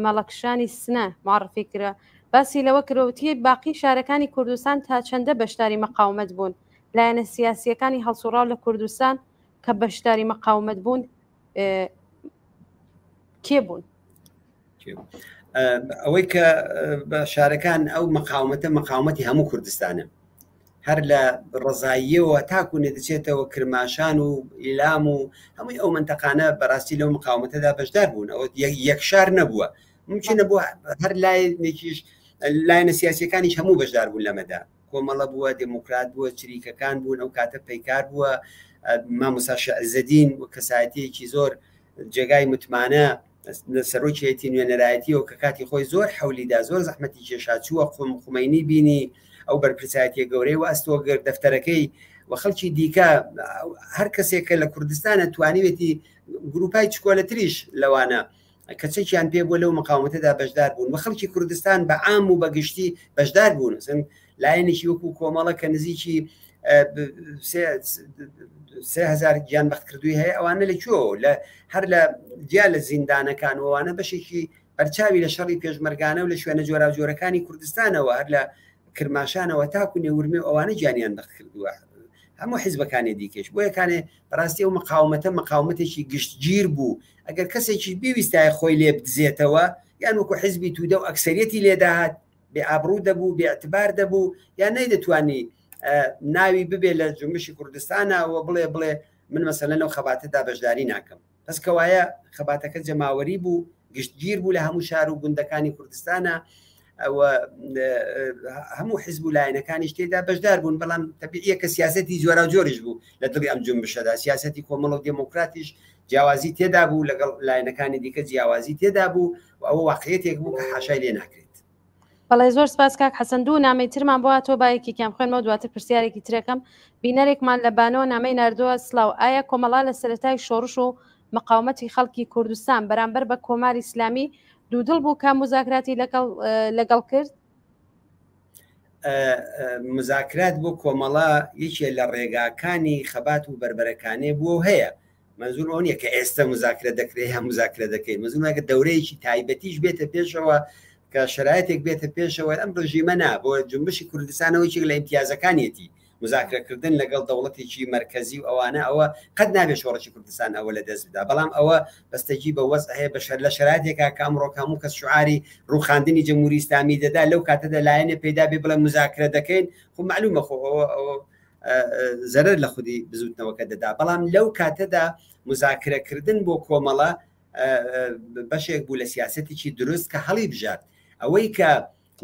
مەڵەکشانی سنە معرفی کرا باسی لەوە کردوتی باقی شارەکانی کوردستان تا چەندە بەشداری مەقاومەت بوون لایەنە سیاسیەکانی هەڵسوڕاو لە کوردستان کە بەشداری مەقاومەت بوون کێ بوون؟ ئەوەی کە بە شارەکان ئەو مەقاومەتی هەموو کوردستانە هەر لە ڕزاییەوە تاکوونێ دەچێتەوە کرماشان و ئیلام و هەمووی ئەو منتەقانە بەڕاستی لەو مقاومەتەدا بەشدار بوون. ئەوە یەکشار نەبووە، ممکنە بۆ هەر لایەنێکیش لایەنە سیاسیەکانیش هەموو بەشدار بوون لەمەدا. کۆمەڵە بووە، دموکرات بووە، چریکەکان بوون، ئەو کاتە پەیکار بووە، مامۆستا شەعزەدین و کەسایەتیەکی زۆر جێگای متمانە سەرۆکیەتی نوێنەرایەتیەوە کە کاتی خۆی زۆر حەولیدا زۆر زەحمەتی کێشا چووە خومینی بینی ئەو بەرپرسایەتیە گەورەی و ئەستۆ گرت دەفتەرەکەی و خەڵکی دیکە هەر کەسێکە لە کوردستانە توانیوێتی گروپای چکۆلەتریش لەوانە کەچێکیان پێ بووە لەو مقاومەتەدا بەشدار بوون و خەڵکی کوردستان بە عام و بەگشتی بەشدار بوون. لایەنێکی وەکو کۆمەڵە کە نزیکی 3000 گیان بەخت کردووی هەیە ئەوانە لەکوێوە لە هەر لە جیا لە زیندانەکان وانە بەشێکی بەرچاوی لە شەڕی پێشمەرگانە و لە شوێنە جۆراوجۆرەکانی کوردستانەوە هەر لە کرماشانەوە تاکو نێورمێ ئەوانە گیانیان بەخت کردووە هەموو حیزبەکانی دیکەش بۆ یەکانێ بەڕاستی ئەو مقاومەتێکی گشتگیر بوو. ئەگەر کەسێکی بیویستای خۆی لێ بدزێتەوە یان وەکو حیزبی توودە و ئەکسەریەتی لێداهات بێ ئابڕوو دەبوو، بێ ئەتبار دەبوو، یان نەیدەتوانی ناوی ببێ لە جنبشی کوردستانەوە بڵێ من مەسەلەن لەو خەباتەدا بەشداری ناکەم بەس کەوایە خەباتەکە جەماوەری بوو گشتگیر بوو لە هەموو شار و گوندەکانی کوردستانە هەموو حیزب و لایەنەکانیش تێدا بەشدار بوون بەڵام تەبیعیە کە سیاسەتی جۆرا جۆریش بوو لە دڵی ئەم جنبشەدا سیاسەتی کۆمەڵ و دموکراتیش جیاوازی تێدا بوو لەگەڵ لایەنەکانی دیکە جیاوازی تێدا بوو و ئەوە واقعیەتێک بوو کە حاشای لێ ناکرێت. بەڵێ زۆر سپاس کاک حەسەن دوو نامەی ترمان بۆ تۆ بایەکی کام خوێنەوە دواتر پرسیارێکی ترەکەم بینەرێکمان لە بانەوە نامەی نردووە سلااو ئایا کۆمەڵا لە سەرەتای شۆڕش و مقاومەتی خەڵکی کوردستان بەرامبەر بە کۆماری ئیسلامی دوودڵ بوو کە مزاکراتی لەگەڵ کرد؟ مزاکرات بۆ کۆمەڵا یەکێ لە ڕێگاکانی خەبات و بربەرەکانێ بووە هەیە منزور ئەو نییە کە ئێستا مزاکرە دەکرێت هەم مزاکرە دەکەین مزورەکە دەورەیەکی تایبەتیش بێتە پێشەوە کە شرایەتێک بێتە پێشەوە ئەم ڕژیمە نا بۆ جنبشی کوردستانەوەیەک لە ئیمتیازەکانیەتی مزاکرەکردن لەگەڵ دەوڵەتێکی مرکزی و ئەوانە ئەوە قەت نابێت شۆڕەشی کوردستان ئەوە لە دەست بدا بەڵام ئەوە بەستەجی بە وەز هەیە بەشەر لە شرایەتێکا کە ئەمڕۆ هەموو کەس شعاری ڕووخاندنی جمهوری ئیسلامی دەدا لەو کاتەدا لایەنێ پێدا بێ بڵێ مزاکرە دەکەین خو معلومە خۆ ئەوە زەرەر لە خودی بزوتنەوەکە دەدا بەڵام لەو کاتەدا مزاکرەکردن بۆ کۆمەڵە بەشێک بوو لە سیاسەتێکی دروست کە هەڵی بژات ئەوەی کە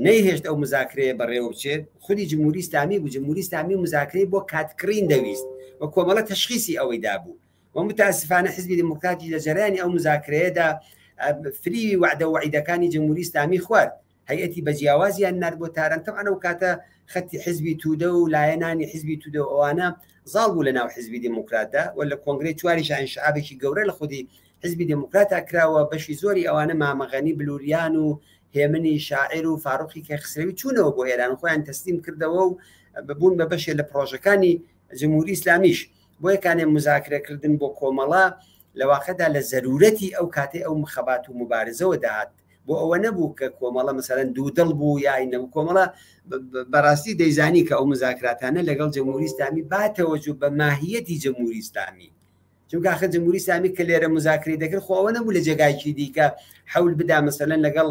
نەیهێشت ئەو مزاکرەیە بەڕێوە بچێت خودی جمهوری ئیسلامی بوو جمهوری ئیسلامی مزاکرەی بۆ کاتکرین دەویست و کۆمەڵە تەشخیصی ئەوەی دابوو و متاسفانە حزبی دموکراتی لە جەرانی ئەو مزاکرەیەدا فری وعدە وعیدەکانی جمهوری ئیسلامی خوارد هەیەتی بە جیاوازیان نرد بۆ تارن تەبعاً ئەو کاتە خەتی حزبی توودە و لایەنانی حزبی توودە و ئەوانە زاڵ بوو لە ناو حزبی دموکراتدا و لە کۆنگرەی چواری شعبێکی گەورە لە خودی حزبی دموکراتا کراوە بەشی زۆری ئەوانە مامەغەنی بلوریان و هێمنی شاعر و فاروقی کەخسرەوی چوونەوە بۆ ئێران خۆیان تەسلیم کردەوە و ببوون بە بەشێ لە پرۆژەکانی جمهوری ئیسلامیش بۆ یەکانێ مزاکرەکردن بۆ کۆمەڵا لە واقعدا لە زەرورەتی ئەو کاتێ ئەو مخەبات و مبارزەوە داهات بۆ ئەوە نەبوو کە کۆمەڵە مەسەرەن دوودڵ بوو یا ئینەبوو کۆمەڵە بەڕاستی دەیزانی کە ئەو مزاکراتانە لەگەڵ جمهوری ئیسلامی باتەوەجو بە ماهیەتی جمهوری ئیسلامی چونکە آخر جمهوری ئیسلامی کە لێرە مزاکرەی دەکرد خۆ ئەوە نەبوو لە جێگایکی دیکە حەول بدا مەسەلەن لەگەڵ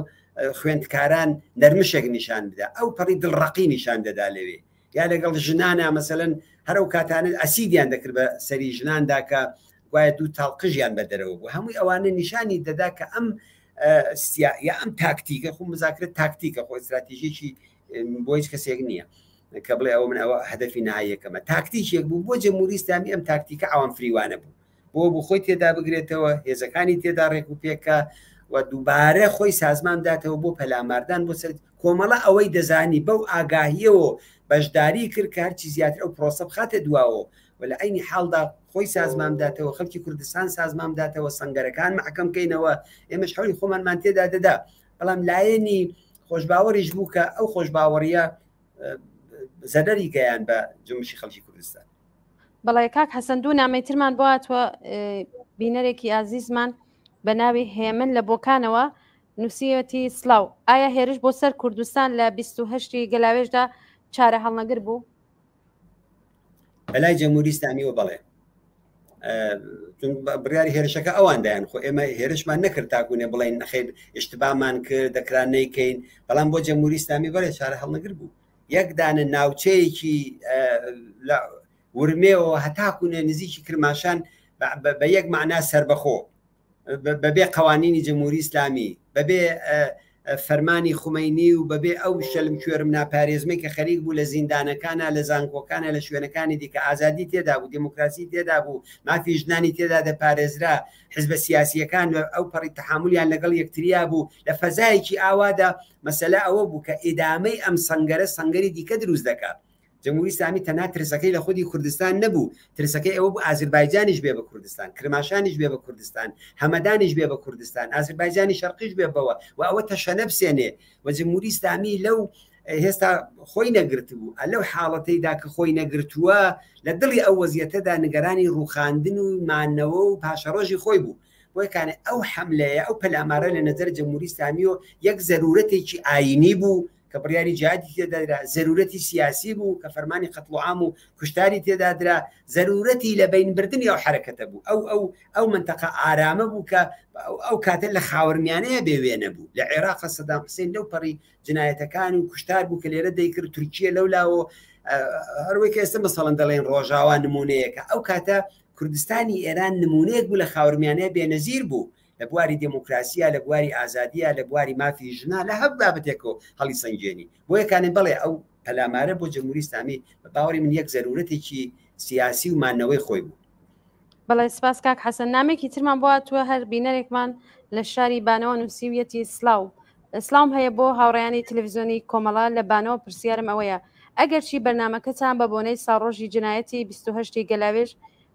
خوێندکاران نەرمشێک نیشان بدا ئەو پەڕی دڵڕەقی نیشان دەدا لەوێ یا لەگەڵ ژنانە مەسەلەن هەرو کاتانە ئەسیدیان دەکرد بە سەری ژناندا کە گوایە دوو تاڵقژیان بەدەرەوە بوو هەمووی ئەوانە نیشانی دەدا کە ئەم یا ئەم تاکتیکە خو مزاکرێت تاکتیکە خۆ استراتیژیکی بۆ هیچ کەسێک نییە کە بڵێ ئەوە من ئەوە هەدەفی نهاییەکەمە تاکتیکێک بوو بۆ جمهوری ئیسلامی ئەم تاکتیکە ئەوان فریوانە بوو بۆ خۆی تێدا بگرێتەوە هێزەکانی تێدا ڕێک و پێکە و دووبارە خۆی سازمان داتەوە بۆ پەلاماردان بۆ سەر کۆمەڵە ئەوەی دەزانی بەو ئاگاهیەوە بەشداری کرد کە هەرچی زیاتر ئەو پرۆسە بخاتە دواوە و لە عینی حاڵدا خۆی سازمان داتەوە خەڵکی کوردستان سازمان داتەوە سەنگەرەکان محکەم کەینەوە ئێمەش حولی خۆمانمان تێدا دەدا بەڵام لایەنی خۆشباوەریش بوو کە ئەو خۆشباوەریە زەدەری گەیان بە جنبشی خەڵکی کوردستان. بەڵێ کاک حەسەن دوو نامەی ترمان بۆهاتوە بینەرێکی ئازیزمان بە ناوی هێمن لە بۆکانەوە نووسیەتی سلااو ئایا هێرش بۆ سەر کوردستان لە 28 گەلاوێژدا چارە هەڵنەگر بوو؟ بەلای جمهوری ئیسلامیەوە بەڵێ بڕیاری هێرشەکە ئەوان دایان خۆ ئێمە هێرشمان نەکرد تاکوونێ بڵێن نەخێر اشتبامان کرد دەکران نەیکەین بەڵام بۆ جمهوری ئیسلامی بەڵێ چارە هەڵنەگر بوو یەکدانە ناوچەیەکی ورمێەوە هەتاکوونێ نزیکی کرماشان بە یەک معنا سربەخۆ بەبێ قوانینی جمهوری ئیسلامی بەبێ فەرمانی خومەینی و بەبێ ئەو شەلم کوێرم ناپارێزمەی کە خەریک بوو لە زیندانەکانە لە زانکۆکانە لە شوێنەکانی دیکە ئازادی تێدا بوو دیموکراسی تێدا بوو مافی ژنانی تێدا دەپارێزرا حزبە سیاسیەکان ئەو پەڕی تەحاملیان لەگەڵ یەکتریا بوو لە فەزایەکی ئاوادا مەسەلە ئەوە بوو کە ئیدامەی ئەم سەنگەرە سەنگەری دیکە دروست دەکات جمهوری ئیسلامی تەنها ترسەکەی لە خودی کوردستان نەبوو ترسەکەی ئەوە بوو ئازربایجانیش بێ بە کوردستان کرماشانیش بێ بە کوردستان هەمەدانیش بێ بە کوردستان ئازربایجانی شەرقیش بێ بەوە و ئەوە تەشەنە بسێنێ و جمهوری ئیسلامی لەو هێستا خۆی نەگرت بوو لەو حاڵەتەیدا کە خۆی نەگرتووە لە دڵی ئەو وەزیەتەدا نیگەرانی ڕووخاندن و مانەوە و پاشەڕۆژی خۆی بوو بۆیکانێ ئەو حملەیە ئەو پەلامارە لە نەزەر جمهوری ئیسلامی و یەک زەرورەتێکی ئاینی بوو کە بڕیاری جیهادی تێدادرا زەرورەتی سیاسی بوو کە فەرمانی قەتڵ و عام و کوشتاری تێدادرا زەرورەتی لە بینبردننی ئەو حرەکەتە بوو ئەو منتەقە ئارامە بوو کە ئەو کاتە لە خاوەرمیانەیە بێوێنە بوو لە عێراق سەدام حوسێن لەو پەڕی جنایەتەکان و کوشتار بوو کە لێرە دەیکرد تورکیە لەولاوە هەروەی کە ئێستا مەسەڵەن دەڵێن ڕۆژاوا نمونەیەکە ئەو کاتە کوردستانی ئێران نمونەیەک بوو لە خاورمیانەیە بێنەزیر بوو لە بواری دموکراسیە لە بواری ئازادیە لە بواری مافی ژنا لە هەر بابەتێکەوە هەڵی سنجێنی بۆ یەکانێ بڵێ ئەو پەلامارە بۆ جمهوری ئیسلامی بە باوەڕی من یەک زەرورەتێکی سیاسی و مانەوەی خۆی بوو. بەڵێ سپاس کاک حەسەن. نامێکی ترمان بووە توە هەر بینەرێکمان لە شاری بانەوە نووسیویەتی سلااو هەیە بۆ هاوڕێیانی تەلەڤیزیۆنی کۆمەڵا لە بانەوە پرسیارم ئەوەیە ئەگەرچی بەرنامەکەتان بە بۆنەی ساڕۆژی جنایەتی 28 گەلاوێژ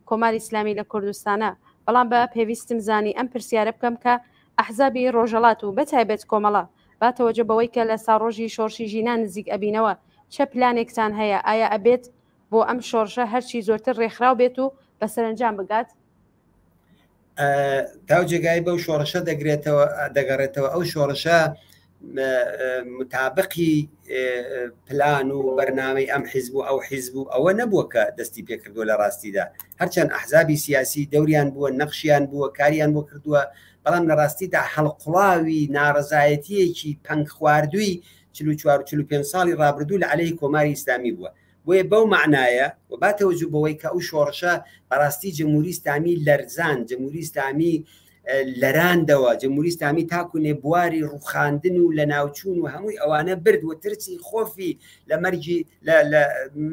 کۆماری ئیسلامی لە کوردستانە، بەڵام بە پێویستم زانی ئەم پرسیارە بکەم کە ئەحزابی ڕۆژەڵات و بەتایبێت کۆمەڵا باتەوەجە بەوەی کە لە ساڕۆژی شۆڕشی ژینان نزیک ئەبینەوە چه پلانێکتان هەیە؟ ئایا ئەبێت بۆ ئەم شۆڕشە هەرچی زۆرتر ڕێکخراو بێت و بە سەرنجام بگات؟ تاو جێگای بەو شۆڕشە دەگەڕێتەوە. ئەو شۆڕشە متابقی پلان و بەرنامەی ئەم حیزب و ئەو حیزب و ئەوە نەبووە کە دەستی پێکردووە لە ڕاستیدا. هەرچەند ئەحزابی سیاسی دەوریان بووە، نەخشیان بووە، کاریان بۆ کردووە، بەڵام لە ڕاستیدا هەڵقڵاوی ناڕزایەتیەکی پەنگ خواردووی 44-45 ساڵی ڕابردوو لە عەلەی کۆماری ئیسلامی بووە. بۆیە بەو معنایە و باتەوەجو بەوەی کە ئەو شۆڕشە بەڕاستی جمهوری ئیسلامی لەرزان، جمهوری ئیسلامی لەراندەوە، جمهوری ئیسلامی تاکوونێ بواری ڕوخاندن و لە ناوچوون و هەمووی ئەوانە برد و ترسی خۆفی لە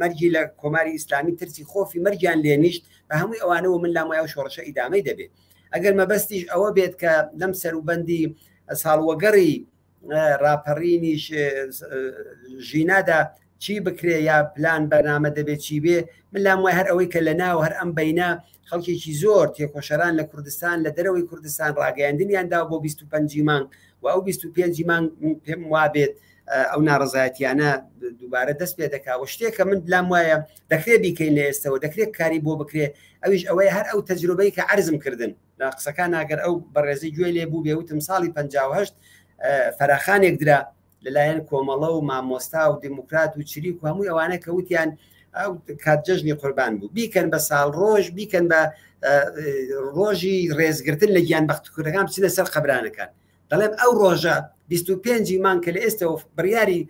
مەرجی لە کۆماری ئیسلامی ترسی خۆفی مەرجیان لێنیشت بە هەمووی ئەوانەوە من لامایە و شۆڕشە ئیدامەی دەبێت. ئەگەر مەبەستیش ئەوە بێت کە لەم سەروبەندی ساڵوەگەڕی ڕاپەڕینیش ژینادا چی بکرێ یا پلان بەرنامە دەبێت چی بێ، من لام وای هەر ئەوەی کە لە ناو هەر ئەم بەینە خەڵکێکی زۆر تێکۆشەران لە کوردستان لە دەرەوەی کوردستان ڕاگەیاندنیاندا بۆ 25 مانگ و ئەو 25 مانگ پێم وابێت ئەو ناڕزایەتیانە دووبارە دەست پێ دەکا و شتێکە من لام وایە دەکرێت بیکەین لە ئێستەوە، دەکرێت کاری بۆ بکرێ. ئەویش ئەوەیە هەر ئەو تەجروبەی کە عەرزم کردن لە قسەکان ئەگەر ئەو بەڕێزەی گوێ لێ بوو بێوتم ساڵی 58 فەراخانێک درا لەلایەن کۆمەڵە و مامۆستا و دموکرات و چریک و هەمووی ئەوانە کە وتیان ئەو کاتجەژنی قوربان بوو بیکەن بە ساڵ ڕۆژ، بیکەن بە ڕۆژی ڕێزگرتن لە گیانبەختکردەکان بچنە سەر قەبرانەکان. دەڵێم ئەو ڕۆژە 25 مانگ کە لە ئێستەوە بڕیاری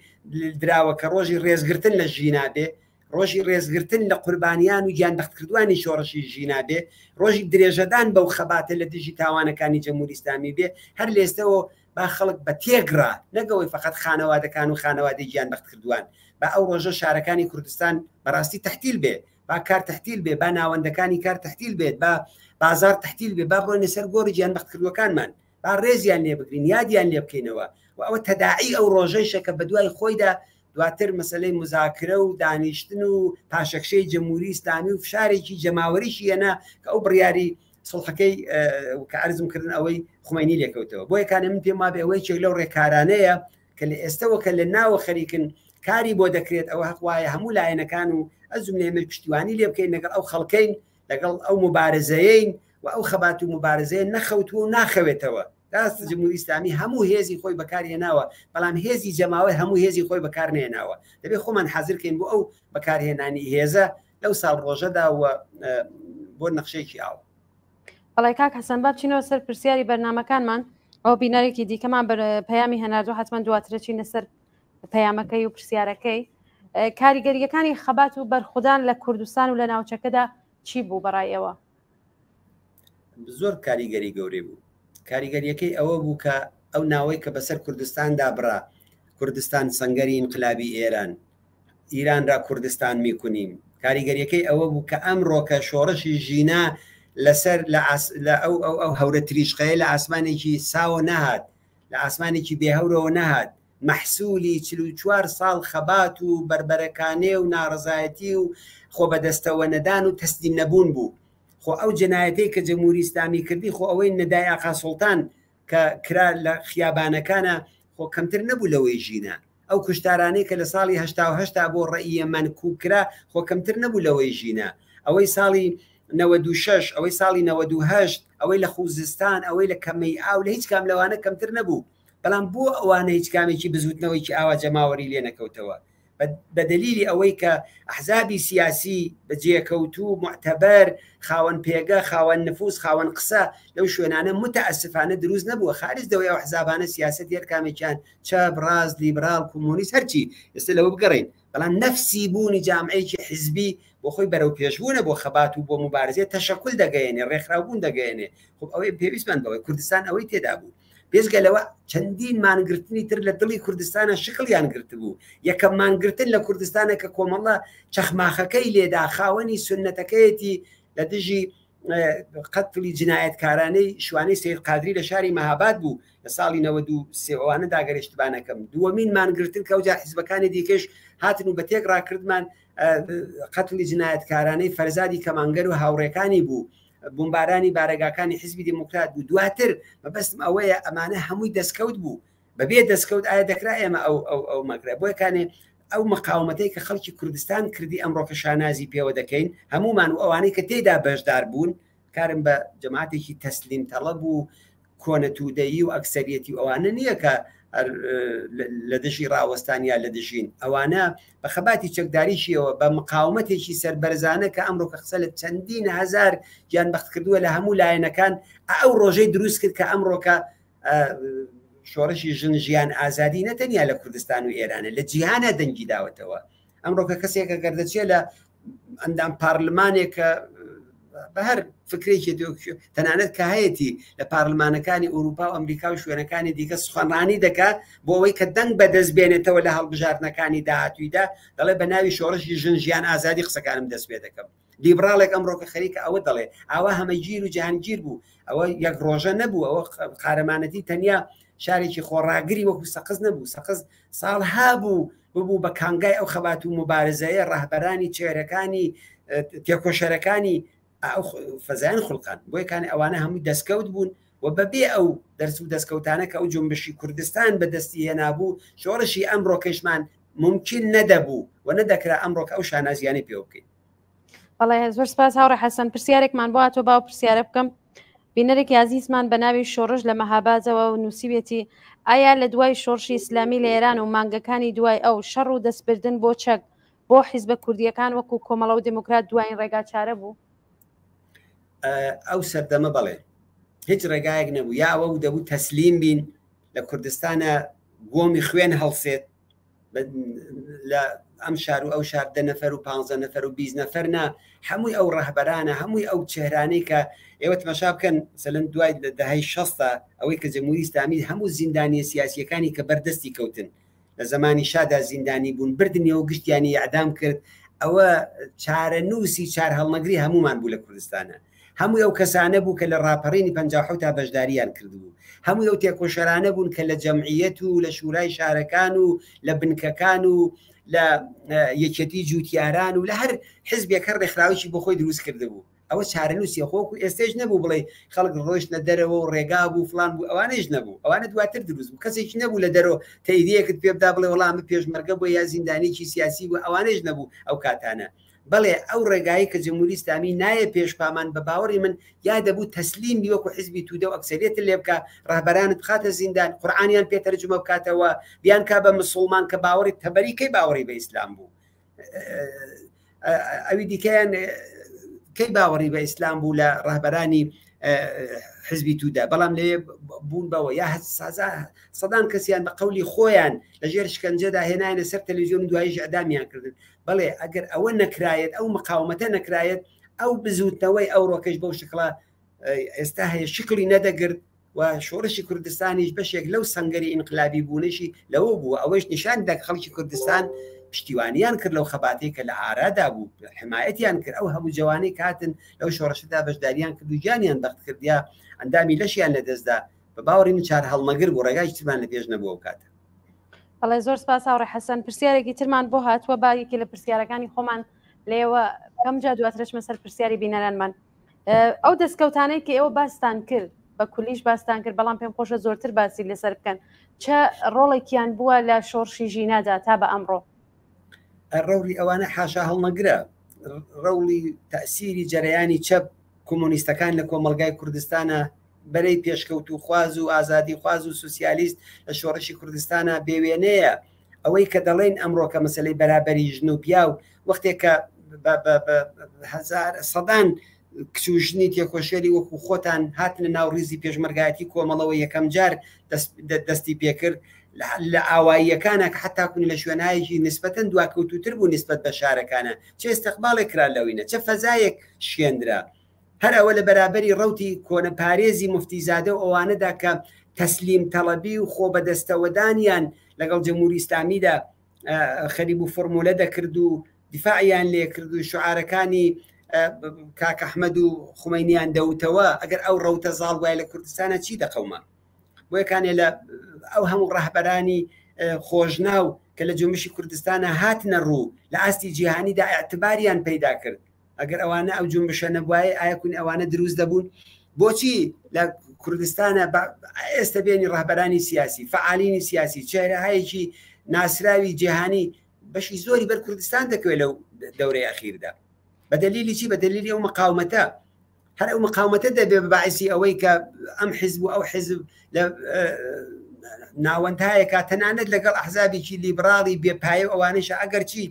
دراوە کە ڕۆژی ڕێزگرتن لە ژینابێ، ڕۆژی ڕێزگرتن لە قوربانیان و گیانبەختکردوانی شۆڕشی ژینابێ، ڕۆژی درێژەدان بەو خەباتە لە دژی تاوانەکانی جمهوری ئیسلامی بێ، هەر لە ئێستەوە با خەڵک بە تێگرا نەگەوەی فقط خانەوادەکان و خانەوادەی گیانبەخت کردووان، با ئەو ڕۆژە شارەکانی کوردستان بەڕاستی تەحتیل بێ، با کار تەحتیل بێ، با ناوەندەکانی کار تەحتیل بێت، با بازار تەحتیل بێ، با بڕۆینە سەر گۆڕی گیانبەخت کردوەکانمان، با ڕێزیان لێ بگرین، یادیان لێ بکەینەوە و ئەوە تەداعی ئەو ڕۆژەیشە کە بەدوای خۆیدا دواتر مەسەلەی مزاکرە و دانیشتن و پاشەکشەی جمهوری ئیسلامی و فشارێکی جەماوەریشی هێنا کە ئەو بڕیاری سڵحەکەی کە عەرزم کردن ئەوەی خومینی لێکەوتەوە. بۆ یەکانێ من پێم وابێ ئەوەی چێک لەو ڕێکارانەیە کە لە ئێستەوە کە لە ناوە خەریکن کاری بۆ دەکرێت، ئەوە حەقوایە هەموو لایەنەکان و ئەزم لێمە پشتیوانی لێ بکەین لەگەڵ ئەو خەڵکەین، لەگەڵ ئەو مبارزەیەین و ئەو خەبات و مبارزەیە نەخەوتووە و ناخەوێتەوە. داست جمهوری ئیسلامی هەموو هێزی خۆی بەکارهێناوە، بەڵام هێزی جەماوەی هەموو هێزی خۆی بەکار نێناوە. دەبێت خۆمان حەزرکەین بۆ ئەو بەکارهێنانی هێزە لەو ساڵ ڕۆژەدا و بۆ نەخشەیەکی ئاو. بەڵای کاک حەسەن با بچینەوە سەر پرسیاری بەرنامەکانمان. ئەو بینەرێکی دیکەمان پەیامی هەناردوو حتمما دواترە چینە سەر پەیامەکەی و پرسیارەکەی. کاریگەریەکانی خەبات و بەرخودان لە کوردستان و لە ناوچەکەدا چی بوو بەڕایەوە؟ زۆر کاریگەری گەورەی بوو. کاریگەریەکەی ئەوە بوو کە ئەو ناوەی کە بەسەر کوردستاندا بڕا، کوردستان سەنگەری ئینقلابی ئێران، ئیران را کوردستان میکنیم. کاریگەریەکەی ئەوە بوو کە ئەمڕۆ کە شۆڕشی ژینا لەسەر لە ئەو هەورە تریشقەیە لە ئاسمانێکی ساوە نەهات، لە ئاسمانێکی بێهەورەوە نەهات، مەحسوولی 44 ساڵ خەبات و بربەرەکانێ و ناڕزایەتی و خۆ بەدەستەوە نەدان و تەسلیم نەبوون بوو. خۆ ئەو جنایەتەی کە جمهوری ئیسلامی کردی، خۆ ئەوەی نەدای ئاقا سوڵتان کە کرا لە خیابانەکانە خۆ کەمتر نەبوو لەوەی ژینە. ئەو کوشتارانەی کە لە ساڵی 1970 بۆ ڕەئیە مەنکوب کرا خۆ کەمتر نەبوو لەوەی ژینە. ئەوەی ساڵی 96، ئەوەی ساڵی 98، ئەوەی لە خوزستان، ئەوەی لە کەمەی ئاو لە هیچ کام لەوانە کەمتر نەبوو. بەڵام بۆ ئەوانە هیچ کامێکی بزوتنەوەیکی ئاوا جەماوەری لێ نەکەوتەوە. بەدەلیلی ئەوەی کە ئەحزابی سیاسی بەجێکەوتوو معتەبەر خاوەن پێگە خاوەن نفوس خاوەن قسە لەو شوێنانە متەئەسفانە دروست نەبووە خارج دەوەی ئەو حزابانە سیاست یەکامێکیان چەپ ڕاست لیبرال کۆمۆنیست هەرچی ئێستا لەوە بگەڕین بەڵام نەفسی بوونی جامعەیەکی حزبی بۆ خۆی بەرەو پێشبوونە بۆ خەبات و بۆ مبارزێ تەشەکل دەگەیەنێ ڕێکخراوبوون دەگەیەنێ خب ئەوەی پێویستمان بەوەی کوردستان ئەوەی تێدا بوو بێزگە لەوە چەندین مانگرتنی تر لە دڵی کوردستانە شکڵیان گرت بوو یەکەم مانگرتن لە کوردستانە کە کۆمەڵە چەخماخەکەی لێدا خاوەنی سنەتەکەیەتی لە دژی قەتڵی جنایەتکارانەی شوانەی سید قادری لە شاری مەهاباد بوو لە ساڵی 93 ئەوانە داگەرێشتبانەکەم دووەمین مانگرتن کە ئەوجا حیزبەکانی دیکەش هاتن و بە تێک ڕاکردمان قەتڵی جنایەتکارانەی فەرزادی کەمانگەر و هاوڕێکانی بوو بمبارانی بارەگاکانی حزبی دموکرات بوو دواتر مەبەستم ئەوەیە ئەمانە هەمووی دەستکەوت بوو بەبێ دەستکەوت ئایا دەکرا ئێمە ئەو مەکرە بۆیکانێ ئەو مقاومەتەی کە خەڵکی کوردستان کردی ئەمڕۆکە شانازی پێوە دەکەین هەمومان و ئەوانەی کە تێدا بەشدار بوون کارم بە جەماعەتێکی تەسلیم تەڵەب و کۆنە تودەیی و ئەکسەریەتی ئەوانە نییە کە لە دژی ڕاوەستانیا لە دژین ئەوانە بە خەباتی چەکداریشیەوە بە مقاومەتێکی سەربەرزانە کە ئەمڕۆ کە قسە لە چەندین هەزار گیان بەخت کردووە لە هەموو لایەنەکان ئەو ڕۆژەی دروست کرد کە ئەمڕۆکە شۆڕشی ژیان ئازادی نەتەنیا لە کوردستان و ئێرانە لە جیهانە دەنگی داوەتەوە ئەمڕۆکە کەسێکە گەردەچێت لە ئەندام پارلمانێکە بە هەر فکرێکی تەنانەت کە هەیەی لە پارلمانەکانی ئوروپا و ئەمریکا و شوێنەکانی دیکە سخۆنڕانی دەکات بۆ ئەوەی کە دەنگ بەدەست بێنێتەوە لە هەڵبژاردنەکانی داهاتوویدا دەڵێ بە ناوی شۆڕشی ژیان ئازادی قسەکانم دەست پێ دەکەم لیبراڵێک ئەمڕۆکە خەریکە ئەوە دەڵێ ئاوا هەمەگیر و جیهانگیر بوو ئەوە یەک ڕۆژە نەبوو ئەوە قارەمانەتی تەنیا شارێکی خۆڕاگری وەکو سەقز نەبوو سەقز ساڵها بوو ببوو بە کانگای ئەو خەبات و مبارزەیە ڕاهبەرانی چێرەکانی تێکۆشەرەکانی ئەو فەزایان خوڵقان بۆیکانی ئەوانە هەمووی دەستکەوت بوون و بەبێ ئەو دەرس و دەستکەوتانە کە ئەو جنبشی کوردستان بەدەستی هێنابوو شۆڕشی ئەمڕۆ کەشمان ممکن نەدەبوو و نەدەکرا ئەمڕۆکە ئەو شانازیانی پێ بکەین. بەڵێ زۆر سپاس هاوڕێ حەسەن پرسیارێکمان بۆ هاتۆ باو پرسیارە بکەم بینەرێکی عزیزمان بە ناوی شۆڕش لە مەهابازەوە و نووسیبێتی ئایا لە دوای شۆڕشی ئیسلامی لە ئێران و مانگەکانی دوای ئەو شەڕ و دەستبردن بۆ چەک بۆ حیزبە کوردیەکان وەکو کۆمەڵە و دموکرات دوایین ڕێگا چارە بوو؟ ئەو سەردەمە بەڵێ هیچ ڕێگایەک نەبوو یا ئەوە دەبوو تەسلیم بین لە کوردستانە گۆمی خوێن هەڵسێت لە ئەم شار و ئەو شار 10 نەفەر و 15 نەفەر و 20 نەفەرنا هەمووی ئەو ڕەهبەرانە هەمووی ئەو چێرانەی کە ئێوە تەماشا بکەن سەلەن دوای دەهەی 60 ئەوەی کە جەمهوری ئیسلامی هەموو زیندانی سیاسیەکانی کە بەردەستی کەوتن لە زمانی شادا زیندانی بوون بردنیەوە گشتیانی ئەعدام کرد ئەوە چارە نووسی چار هەڵمەگری هەمومان بوو لە کوردستانە هەمووی ئەو کەسانە بوو کە لە ڕاپەڕینی 57 تا بەشداریان کردبوو هەمووی ئەو تێکۆشەرانە بوون کە لە جەمعیەت و لە شورای شارەکان و لە بنکەکان و لە یەکێتی جوتیاران و لە هەر حزبێکە ڕێکخراوێکی بۆ خۆی دروست کرده بوو ئەوە چارەنووسی خۆک و ئێستێش نەبوو بڵێ خەڵک ڕۆیشتە دەرەوە و ڕێگا بوو فلان بوو ئەوانەش نەبوو ئەوانە دواتر دروست بوو کەسێکی نەبوو لە دەرەوە تەیدیەکت پێ بدا بڵێ وەڵامە پێشمەرگە بۆ یا زیندانێکی سیاسی بوو ئەوانەش نەبوو ئەو کاتانە بەڵێ ئەو ڕێگایی کە جمهوری ئیسلامی نایە پێشپامان بە باوەڕی من یا دەبوو تەسلیم بی وەکو حیزبی توودە و ئەکسەریەت لێ بکە ڕاهبەرانت بخاتە زیندان قورئانیان پێتەرجمە بکاتەوە بیان کا بە مسڵمان کە باوەڕی تەبەریکەی باوەڕی بە ئیسلام بوو ئەوی دیکەیان کەی باوەڕی بە ئیسلام بوو لە ڕاهبەرانی حزبی تودا بەڵام لێ بوون بەوە یا سەدان کەسیان بە قەولی خۆیان لە ژێر شکنجەدا هێنایانە سەر تەلەڤیزیۆن و دواییش ئەدامیان کردن بەڵێ ئەگەر ئەوە نەکرایەت ئەو مقاومەتە نەکرایەت ئەو بزوتنەوەی ئەو ڕۆکەش بەو شکڵە ئێستا هەیە شکلی نەدەگرت و شۆڕشی کوردستانیش بەشێک لەو سەنگەری ئینقلابی بوونشی لەوە بوو ئەوەش نیشان دەک خەڵکی کوردستان پشتیوانیان کرد لەو خەباتەی کە لە ئارادا بوو حمایەتیان کرد ئەو هەموو جوانەی کاتن لەو شۆڕشدا بەشداریان کرد و گیانیان بەخت کردیا ئەندامی لەشیان لەدەستدا بە باوەڕی من چار هەڵمەگر بوو ڕێگای ترمان لە پێش نەبووە و کاتە. بەڵێ زۆر سپاس هاوڕێ حەسەن پرسیارێکی ترمان بۆ هاتووە باەکی لە پرسیارەکانی خۆمان لێوە کەم جا دواترەچمە سەر پرسیاری بینەرانمان ئەو دەستکەوتانەی کە ئێوە باستان کرد بە کولیش باستان کرد بەڵام پێم خۆشە زۆرتر باسی لەسەر بکەن چه ڕۆڵێکیان بووە لە شۆڕشی ژینادا تا بە ئەمڕۆ؟ ڕەوری ئەوانە حاشا هەڵمەگرە ڕەوڵی تەسیری جەرەیانی چەپ کۆمۆنیستەکان لە کۆمەلگای کوردستانە بەرەی پێشکەوت و خواز و ئازادی خواز و سوسیالیست لە شۆڕشی کوردستانە بێوێنەیە ئەوەی کە دەڵێن ئەمڕۆ کە مەسلەی بەرابەری ژن و پیا و وەختێک کە هەزار سەدان کچوژنی تێکۆشێری وەکو خۆتان هاتنە ناو ڕیزی پێشمەرگایەتی کۆمەڵەوە یەکەم جار دەستی پێکرد لە ئاواییەکانە کە حتاکوون لە شوێنایەکی نسبەتەن دواکەوتوتر بوو نسبەت بە شارەکانە چه ئستقباڵێک کرا لەوینە چه فەزایەک شێندرا هەر ئەوە لە بەرابەری ڕەوتی کۆنە پارێزی مفتیزادە و ئەوانەدا کە تەسلیم تەڵەبی و خۆ بەدەستەوەدانیان لەگەڵ جەمهوری ئیسلامیدا خەریب و فۆرمولە دەکرد و دیفاعیان لێ کرد و شعارەکانی کاک ئەحمەد و خومەینیان دەوتەوە ئەگەر ئەو ڕەوتە زاڵ وایە لە کوردستانە چی دەقەومە بۆیەکانێ لە ئەو هەموو ڕەهبەرانی خۆشناو کە لە جۆمشی کوردستانە هاتنە ڕوو لە ئاستی جیهانیدا ئاعتباریان پەیدا کرد ئەگەر ئەوانە ئەو جۆمبشە نەبوایە ئایاکوون ئەوانە دروست دەبوون بۆچی لە کوردستانە ئێستا بێنی ڕەهبەرانی سیاسی فعالینی سیاسی چهرەهایەکی ناسراوی جیهانی بەشی زۆری بەر کوردستان دەکەوێت لەو دەورەی ئەخیردا بەدەلیلی چی بەدەلیلی ئەو مقاومەتە هەر ئەو مقاومەتە دەبێ بەباعثی ئەوەی کە ئەم حیزب و ئەو حیزب لە ناوەندایەکە تەنانەت لەگەڵ ئەحزابێکی لیبراڵی بێپایە ئەوانەیش ئەگەر چی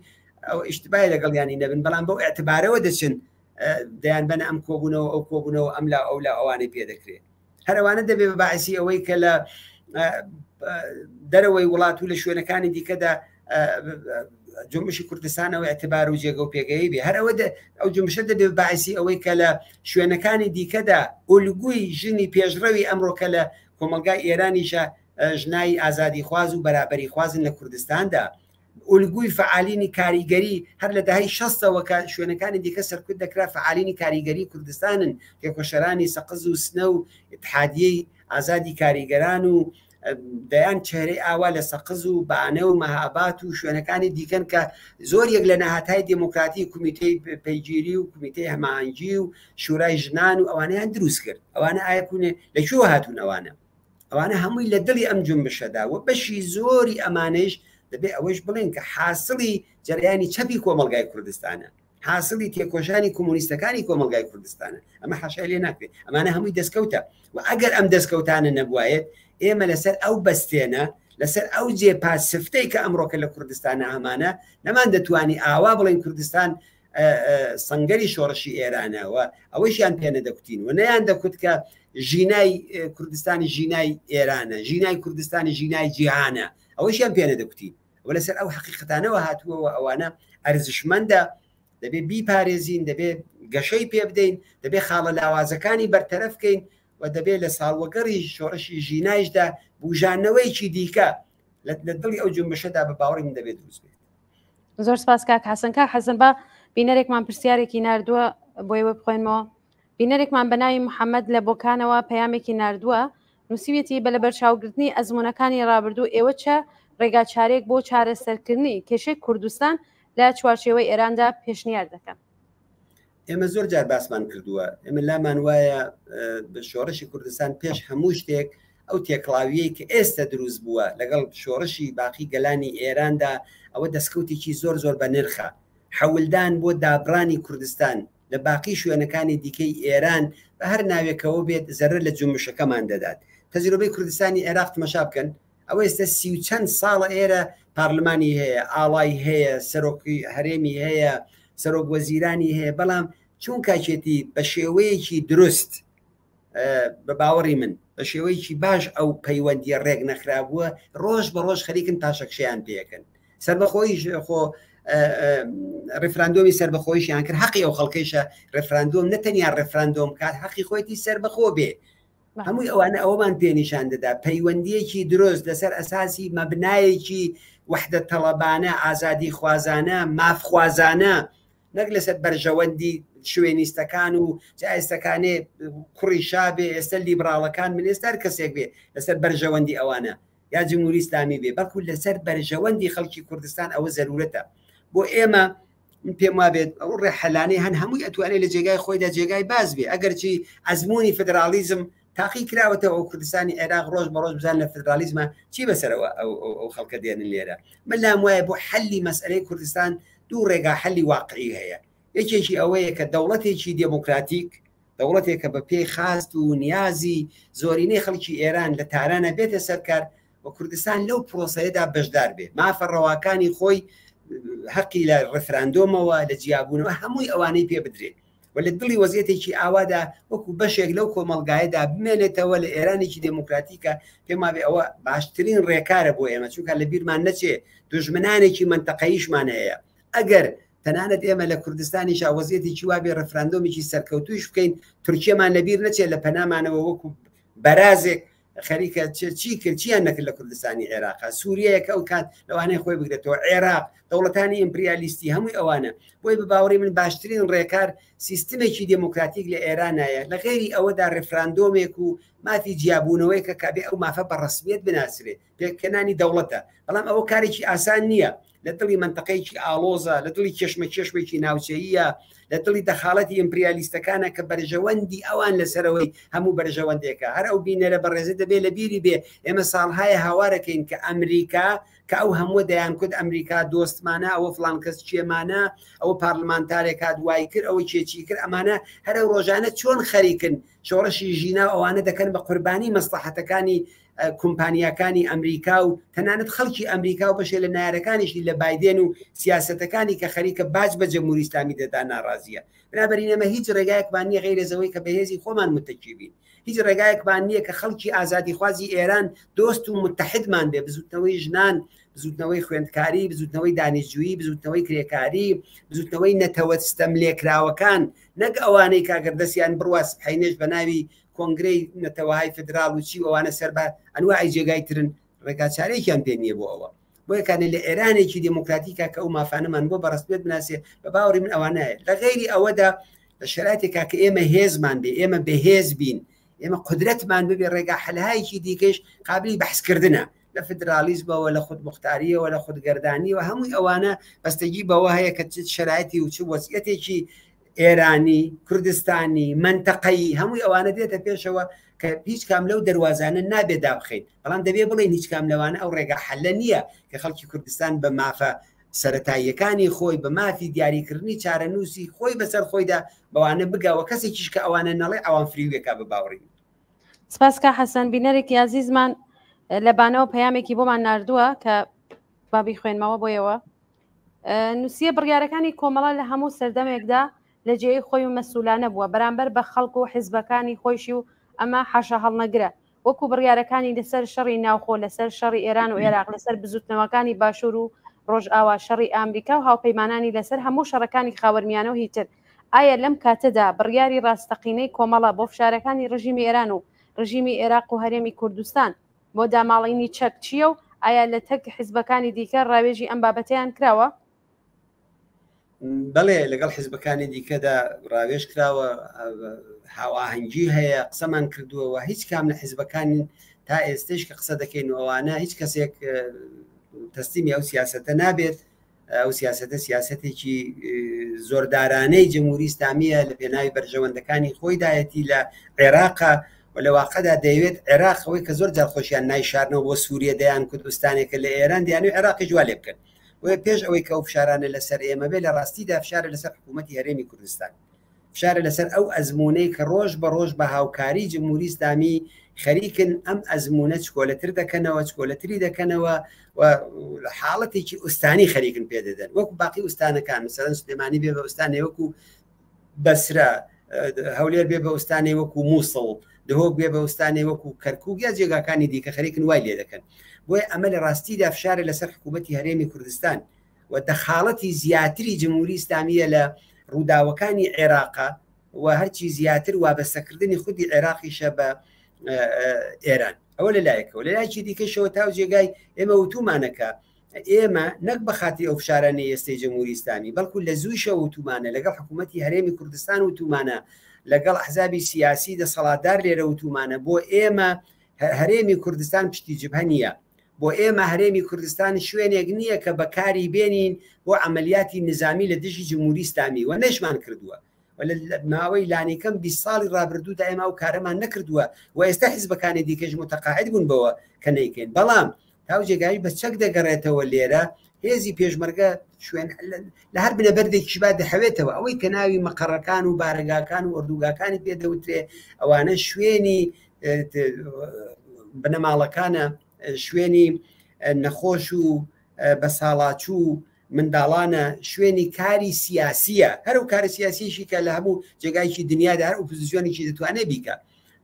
ئەو ئیشتبای لەگەڵیانی نەبن بەڵام بەو ئەعتبارەوە دەچن دەیان بەنە ئەم کۆبوونەوە ئەو کۆبوونەوە ئەم لا ئەو لا ئەوانەی پێدەکرێت هەروانە دەبێ بەباعثی ئەوەی کە لە دەرەوەی وڵات و لە شوێنەکانی دیکەدا جۆمشی کوردستانەوە ئەعتبار و جێگە و پێگەی بێ هەر ئەوە ئەو جۆمشە دەبێ بەباعثی ئەوەی کە لە شوێنەکانی دیکەدا ئۆلگوی ژنی پێشڕەوی ئەمڕۆکە لە کۆمەلگای ئێرانیشە ژنای ئازادی خواز و بەرابەری خوازن لە کوردستاندا ئۆلگوی فعالینی کاریگەری هەر لە داهەی 60ەوە کە شوێنەکانی دیکە سەرکوت دەکرا فعالینی کاریگەری کوردستانن تێکۆشەرانی سەقز و سنە و اتحادیەی ئازادی کاریگەران و دەیان چهرەی ئاوا لە سەقز و بانە و مەهابات و شوێنەکانی دیکەن کە زۆر یەک لە نەهاتای دموکراتی کومیتەی پەیگیری و کومیتەی هەماهەنگی و شورای ژنان و ئەوانەیان دروست کرد ئەوانە ئایەکوونێ لەکوێوە هاتوون ئەوانە هەمووی لە دڵی ئەم جۆمبشەدا و بەشی زۆری ئەمانەش دەبێت ئەوەش بڵێن کە حاصلی جەریانی چەپی کۆمەلگای کوردستانە حاصلی تێکۆشانی کۆمۆنیستەکانی کۆمەلگای کوردستانە ئەمە حاشای لێ ناکرێت ئەمانە هەمووی دەستکەوتە و ئەگەر ئەم دەستکەوتانە نەبوایەت ئێمە لەسەر ئەو بەستێنە لەسەر ئەو جێپاسفتەی کە ئەمڕۆکە لە کوردستانە ئەمانە نەمان دەتوانی ئاوا بڵێن کوردستان سەنگەری شۆڕشی ئێرانەوە ئەوەشیان پێ نەدەکوتین و نەیان دەکوت کە ژینای کوردستانی ژینای ئێرانە ژینای کوردستانی ژینای جیهانە ئەوەشیان پێ نەدەکوتین و لەسەر ئەو حەقیقەتانەوە هاتووەوە ئەوانە ئەرزشمەندە دەبێت بیپارێزین دەبێت گەشەی پێ بدەین دەبێت خاڵە لاوازەکانی بەرتەرەف بکەین و دەبێت لە ساڵوەگەڕی شۆڕشی ژینایشدا بوژانەوەیکی دیکە لە دڵی ئەو جۆمبشەدا بە باوەڕی من دەبێت دروست بێت زۆر سپاس کاک حەسەن کاک حەسەن بە بینەرێکمان پرسیارێکی ناردووە بۆی وە بخۆینەوە بینەرێکمان بەناوی محەممەد لە بۆکانەوە پەیامێکی ناردووە نووسیویەتی بە لە بەرچاوگرتنی ئەزمونونەکانی ڕابردوو ئێوە چە ڕێگا چارێک بۆ چارەسەرکردنی کێشەی کوردستان لە چوارچێوەی ئێراندا پێشنیار دەکەن ئێمە زۆر جار باسمان کردووە ئێمە لامان وایە بە شۆڕشی کوردستان پێش هەموو شتێک ئەو تێکڵاویەی کە ئێستا دروست بووە لەگەڵ شۆڕشی باقی گەلانی ئێراندا ئەوە دەستکەوتێکی زۆر زۆر بە نرخە حەولدان بۆ دابڕانی کوردستان لە باقی شوێنەکانی دیکەی ئێران بە هەر ناوێکەوە بێت زەرر لە جۆمشەکەمان دەدات تەجروبەی کوردستانی عێراق تماشا بکەن ئەوە ئێستا 30 و چەند ساڵە ئێرە پارلمانی هەیە ئاڵای هەیە سەرۆکی هەرێمی هەیە سەرۆک وەزیرانی هەیە بەڵام چون کاچێتی بە شێوەیەکی دروست بە باوەڕی من بە شێوەیەکی باش ئەو پەیوەندی ڕێک نەخرابووە ڕۆژ بە ڕۆژ خەریکن تاشەکشیان پێەکەن سەربەخۆیش خۆ ڕفراندۆمی سەربەخۆیشیان کرد حەقی ئەو خەڵکیشە ڕفراندۆم نەتەنیا ڕفراندۆم کات حەقی خۆیتی سەربەخۆ بێ هەمووی ئەوانە ئەومان پێنیشان دەدا پەیوەندیەکی دروست لەسەر ئەساسی مەبنایەکی وحدە تەڵەبانە ئازادی خوازانە مافخوازانە نەک لەسەر بەرژەوەندی شوێنیستەکان و جایستەکانێ کوڕی شابێ ئێستا لیبراڵەکان من ئێستا کەسێک بێ لەسەر بەرژەوەندی ئەوانە یا جمهوری ئیسلامی بێ بەڵکو لەسەر بەرژەوەندی خەڵکی کوردستان ئەوە زەرورەتە بۆ ئێمە پێم وابێت ئەو ڕێحەلانەی هەن هەمووی ئەتوانێت لە جێگای خۆیدا جێگای باز بێ ئەگەرچی ئەزمموی فدرالیزم تاقی کراوەتەوە ئەو کوردستانی عێراق ڕۆژ بە ڕۆژ بزان لە فدرالیزمە چی بەسەرەوە ئەو خەڵکە دێنن لێرە من لام وایە بۆ حەلی مەسئلەی کوردستان دوو ڕێگا حەلی واقعی هەیە یەکێکی ئەوەیە کە دەوڵەتێکی دموکراتیک دەوڵەتێکە بە پێی خاست و نیازی زۆرینەی خەڵکی ئێران لە تارانە بێتە سەرکار و و کوردستان لەو پرۆسەیەدا بەشدار بێ مافەڕەواکانی خۆی حەقی لە ڕفراندۆمەوە لە جیابوونەوە هەمووی ئەوانەی پێ بدرێت و لە دڵی وەزیەتێکی ئاوادا وەکو بەشێک لەو کۆمەڵگایەدا بمێنێتەوە لە ئێرانێکی دموکراتیکە پێما بێ ئەوە باشترین ڕێکارە بۆ ئێمە چونکە لە بیرمان نەچێ دوژمنانێکی منتەقەیشمان هەیە ئەگەر تەنانەت ئێمە لە کوردستانی وەزیەتێکی وا بێ ڕفراندۆمێکی سەرکەوتویش بکەین تورکیەمان لەبیر نەچێت لە پەنامانەوە وەکو بەرازێک خەریکە چی کرد چیان نەکرد لە کوردستانی عێراقا سووریەیەکە ئەو کات لەوانەیە خۆی بگرێتەوە عێراق دەوڵەتانی ئیمپریالیستی هەمووی ئەوانە بۆی بە باوەڕی من باشترین ڕێکار سیستمێکی دموکراتیک لە ئێرانایە لە غێری ئەوەدا ڕفراندۆمێک و مافی جیابوونەوەی کە کابێ ئەو مافە بە ڕسمیت بناسرێت پێکەنانی دەوڵەتە بەڵام ئەوە کارێکی ئاسان نییە لە دڵی منتەقەیەکی ئاڵۆزە لە دڵی کێشمێکی ناوچەییە لە دڵی دەخاڵەتی ئیمپریالیستەکانە کە بەرژەوەندی ئەوان لەسەرەوەی هەموو بەرژەوەندێکە هەر ئەو بینەرە بەڕێزە دەبێت لە بیری بێ ئێمە ساڵهایە هاوارەکەین کە ئەمریکا کە ئەو هەموو دەیان کورد ئەمریکا دۆستمانە ئەوە فلان کەس چێمانە ئەوە پارلمانتارێکا دوای کرد ئەوە کێچی کرد ئەمانە هەرە ڕۆژانە چۆن خەریکن شۆڕەشی ژینا ئەوانە دەکەن بە قوربانی مەسلحەتەکانی کۆمپانیەکانی ئەمریکا و تەنانەت خەڵکی ئەمریکا و بەشێ لە نایەرەکانیشی لە بایدێن و سیاسەتەکانی کە خەریکە باج بە جەمهوری ئیسلامی دەدا ناڕازیە بنابەرین ئەمە هیچ ڕێگایەکمان نییە غیرەزەوەی کە بەهێزی خۆمان متەکیبین هیچ ڕێگایەکمان نییە کە خەڵکی ئازادی خوازی ئێران دۆست و متحدمان بێ بزوتنەوەی ژنان بزوتنەوەی خوێندکاری بزوتنەوەی دانیشتجویی بزوتنەوەی کرێکاری بزوتنەوەی نەتەوە ستەم لێکراوەکان نەک ئەوانەی کاگەردەسیان بڕواس حینێش بە ناوی کۆنگرەی نەتەوەهای فدرال و چی ئەوانە سەربە ئەنواعی جێگای ترن ڕێگاچارێکیان پێ نییە بۆ ئەوە بۆیە کانێ لە ئێرانێکی دموکراتیکە کە ئەو مافانەمان بۆ بەڕستبێت بناسێ بە باوەڕی من ئەوانایە لە غێری ئەوەدا لە شرایطێکا کە ئێمە هێزمان بێ ئێمە بەهێز بین ئێمە قدرەتمان ببێ ڕێگا حەلهایەکی دیکەش قابلی بەحسکردنە لە فدرالیزمەوە لە خودمختاریەوە لە خودگەردانیەوە هەمووی ئەوانە بەستەگی بەوە هەیە کە چ شرایطی و چ وەزعەتێکی ئێرانی کوردستانی منتەقەی هەمووی ئەوانە دێتە پێشەوە کە هیچ کام لەو دەواازانە نابێت دابخین بەڵام دەبێ بڵێن هیچ کام لەوانە ئەو ڕێگا حەلە نییە کە خەڵکی کوردستان بە مافە سەرەتاییەکانی خۆی بە مافی دیاریکردنی چارەنووسی خۆی بەسەر خۆیدا بەوانە بگاوە کەسێکیش کە ئەوانە نەڵێ ئەوان فریوێکا بە باوەڕی سپاسکە حەسەن بینەرێکی عزیزمان لەبانەوە پەیامێکی بۆمان ناردووە کە بابی خوێنمەوە بۆیەوە نووسیە بڕیارەکانی کۆمەڵە لە هەموو سەردەمێکدا لە جێی خۆی و مەسئولانە بووە بەرامبەر بە خەڵک و حیزبەکانی خۆشی و ئەمە حاشا هەڵنەگرە وەکو بڕیارەکانی لەسەر شەڕی ناوخۆ لەسەر شەڕی ئێران و عێراق لەسەر بزوتنەوەکانی باشوور و ڕۆژئاوا شەڕی ئامریکا و هاوپەیمانانی لەسەر هەموو شەڕەکانی خاوەرمیانە و هیتر ئایا لەم کاتەدا بڕیاری ڕاستەقینەی کۆمەڵە بۆ فشارەکانی ڕژیمی ئێران و ڕژیمی عێراق و هەرێمی کوردستان بۆ داماڵینی چەک چییە و ئایا لە تەک حیزبەکانی دیکە ڕاوێژی ئەم بابەتیان کراوە؟ بەڵێ لەگەڵ حیزبەکانی دیکەدا ڕاوێژ کراوە هاواهەنگی هەیە قسەمان کردووەوە هیچ کام لە حیزبەکانی تا ئێستش کە قسە دەکەین ئەوانە هیچ کەسێک تەسلیمی ئەو سیاسەتە نابێت ئەو سیاسەتە سیاسەتێکی زۆردارانەی جمهوری ئیسلامیە لە پێناوی بەرژەوەندەکانی خۆیدایەتی لە عێراقا و لە واقعدا دەیەوێت عێراقەوەی کە زۆر جار خۆشیان نایشارنەوە بۆ سووریە دەیان کوردستانێکە لە ئێران دیانوی عێراقی جووا لێ بکەن وە پێش ئەوەی کە ئەو فشارانە لەسەر ئێمە بێ لە ڕاستیدا فشارە لەسەر حکوومەتی هەرێمی کوردستان فشارە لەسەر ئەو ئەزمونەی کە ڕۆژ بە ڕۆژ بە هاوکاری جمهوری ئیسلامی خەریکن ئەم ئەزمونە چکۆلەتر دەکەنەوە چکۆلەتری دەکەنەوە و حاڵەتێکی ئوستانی خەریکن پێ دەدەن وەکو باقی ئوستانەکان مەسەڵەن سلێمانی بێ بە ئوستانێ وەکو بەسرە هەولێر بێ بە ئوستانێ وەکو مووسڵ دهۆک بێ بە ئوستانێ وەکو کەرکووک یا جێگاکانی دیکە خەریکن وای لێ دەکەن بۆیە ئەمە لە ڕاستیدا فشارە لەسەر حکوومەتی هەرێمی کوردستان و دەخاڵەتی زیاتری جمهوری ئیسلامیە لە ڕووداوەکانی عێراقا و هەرچی زیاتر وابەستەکردنی خودی عێراقیشە بە ئێران ئەوە لەلایەکەوە لەلایەکی دیکەشەوە تاو جێگای ئێمە وتومانەکە ئێمە نەک بەخاتی ئەو فشارانە ئێستەی جمهوری ئیسلامی بەڵکو لە زوویشە وتومانە لەگەڵ حکوومەتی هەرێمی کوردستان وتومانە لەگەڵ ئەحزابی سیاسی دەسەڵاتدار لێرە وتومانە بۆ ئێمە هەرێمی کوردستان پشتی جبهە نییە بۆ ئێمە هەرێمی کوردستان شوێنێک نییە کە بەکاری بێنین بۆ عملیاتی نظامی لە دژی جمهوری ئیسلامی و نەشمان کردووە ماوەی لانیکەم 20 ساڵی ڕابردوودا ئێمە ئەو کارەمان نەکردووە و ئێستا حیزبەکانی دیکەش متەقاعد بوون بەوە کە نەیکەین بەڵام تاو جێگایی بە چەک دەگەڕێتەوە لێرە هێزی پێشمەرگە شوێن لە هەر بنەبەردێکی با دەحەوێتەوە ئەوەی کە ناوی مەقەڕەکان و بارگاکان و ئۆردوگاکانی پێدەوترێ ئەوانە شوێنی بنەماڵەکانە شوێنی نەخۆش و بەساڵاچوو منداڵانە شوێنی کاری سیاسیە هەرو کاری سیاسیشی کە لە هەموو جێگایکی دنیادا هەر ئۆپۆزیسیۆنێکی دەتوانێت بیکە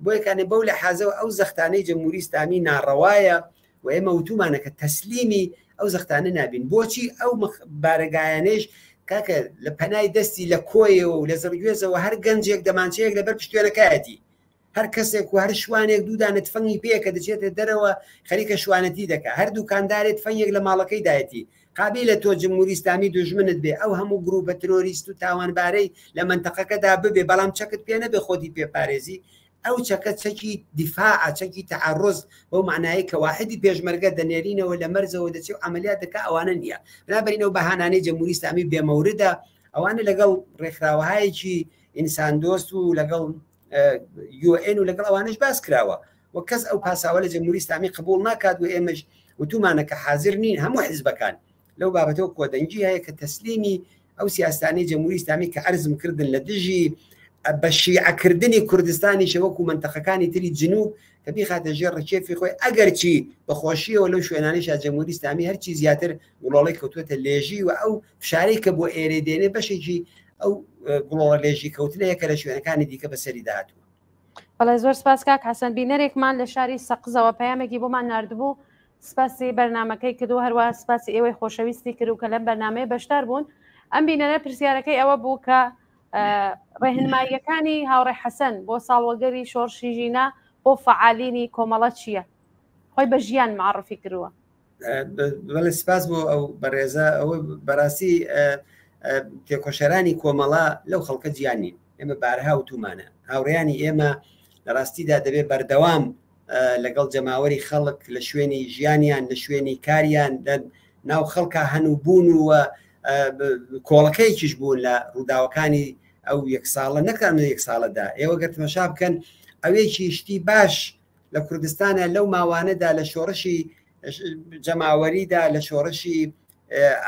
بۆیەکانێ بەو لە حازەوە ئەو زەختانەی جەمهوری ئیسلامی ناڕەوایە و ئێمە وتومانە کە تەسلیمی ئەو زەختانە نابین بۆچی ئەو بارەگایانێش کاکە لە پەنای دەستی لە کۆیەوە و لە زەرگوێزەوە هەر گەنجێک دەمانچەیەک لەبەر پشتێنەکایەتی هەر کەسێک و هەر شوانێک دوودانت فەنگی پێکە دەچێتە دەرەوە خەریکە شوانەتی دەکە هەر دووکاندارێت فەنگێک لە ماڵەکەی دایەتی قابل لە تۆ جمهوری ئیسلامی دژمنت بێ ئەو هەموو گروپە ترۆریست و تاوانبارەی لە منتەقەکەدا ببێ بەڵام چەکت پێ نەبێ خۆتی پێپارێزی ئەو چەکە چەکی دیفاع چەکی تعرض بەو معنایی کە واحدی پێشمەرگە دەنێرینەوە لە مەرزەوە دەچێت عملیات دەکا ئەوانە نییە بنابەرینەوە بەهانانەی جمهوری ئیسلامی بێمەوردە ئەوانە لەگەڵ ڕێکخراوەهایەکی ئینسان دۆست و لەگەڵ UN و لەگەڵ ئەوانش باس کراوە و کەس ئەو پاساوە لە جمهوری ئیسلامی قبول ناکات و ئێمەش وتومانە کە حاضر نین هەموو حیزبەکان لەو بابەتەوە کۆدەنجی هەیە کە تەسلیمی ئەو سیاسانەی جمهوری ئیسلامی کە عەرزم کردن لە دژی بە شیعەکردنی کوردستانی شەوەک و منتەقەکانی تری جنوب کە بیخاتە ژێر ڕکێفی خۆی ئەگەرچی بەخۆشیەوە لەو شوێنانیشا جمهوری ئیسلامی هەرچی زیاتر وڵاڵی کەوتوێتە لێژی و ئەو فشارەی کە بۆ ئێرێ دێنێ بەشێکی ئەو گوڵۆڵە لێژی کەوتنەیە کە لە شوێنەکانی دیکە بەسەری داهاتوە. بەڵێ زۆر سپاس کاک حەسەن بینەرێکمان لە شاری سەقزەوە پەیامێکی بۆمان ناردبوو سپاسی بەرنامەکەی کردو هەروە سپاسی ئێوەی خۆشەویستی کرد و کە لەم بەرنامەیە بەشدار بوون ئەم بینەرە پرسیارەکەی ئەوە بوو کە ڕێهنماییەکانی هاوڕێ حەسەن بۆ ساڵوەگەری شۆڕشی ژینە بۆ فعالینی کۆمەڵە چییە؟ خۆی بە ژیان معرفی کردووە. بەڵێ سپاس بۆ ئەو بەڕێزە ئەوە بەڕاستی تێکۆشەرانی کۆمەڵە لەو خەڵکە گیانین ئێمە بارها وتومانە هاوڕێیانی ئێمە لە ڕاستیدا دەبێت بەردەوام لەگەڵ جەماوەری خەڵک لە شوێنی ژیانیان لە شوێنی کاریان ناو خەڵکە هەنوو بوون و کۆڵەکەیکیش بوون لە ڕووداوەکانی ئەو یەک ساڵە نەکەم یەک ساڵەدا ئێوە گەرتمەشا بکەن ئەوەیەکی شتی باش لە کوردستانە لەو ماوانەدا لە شۆڕشی جەماوەریدا لە شۆڕشی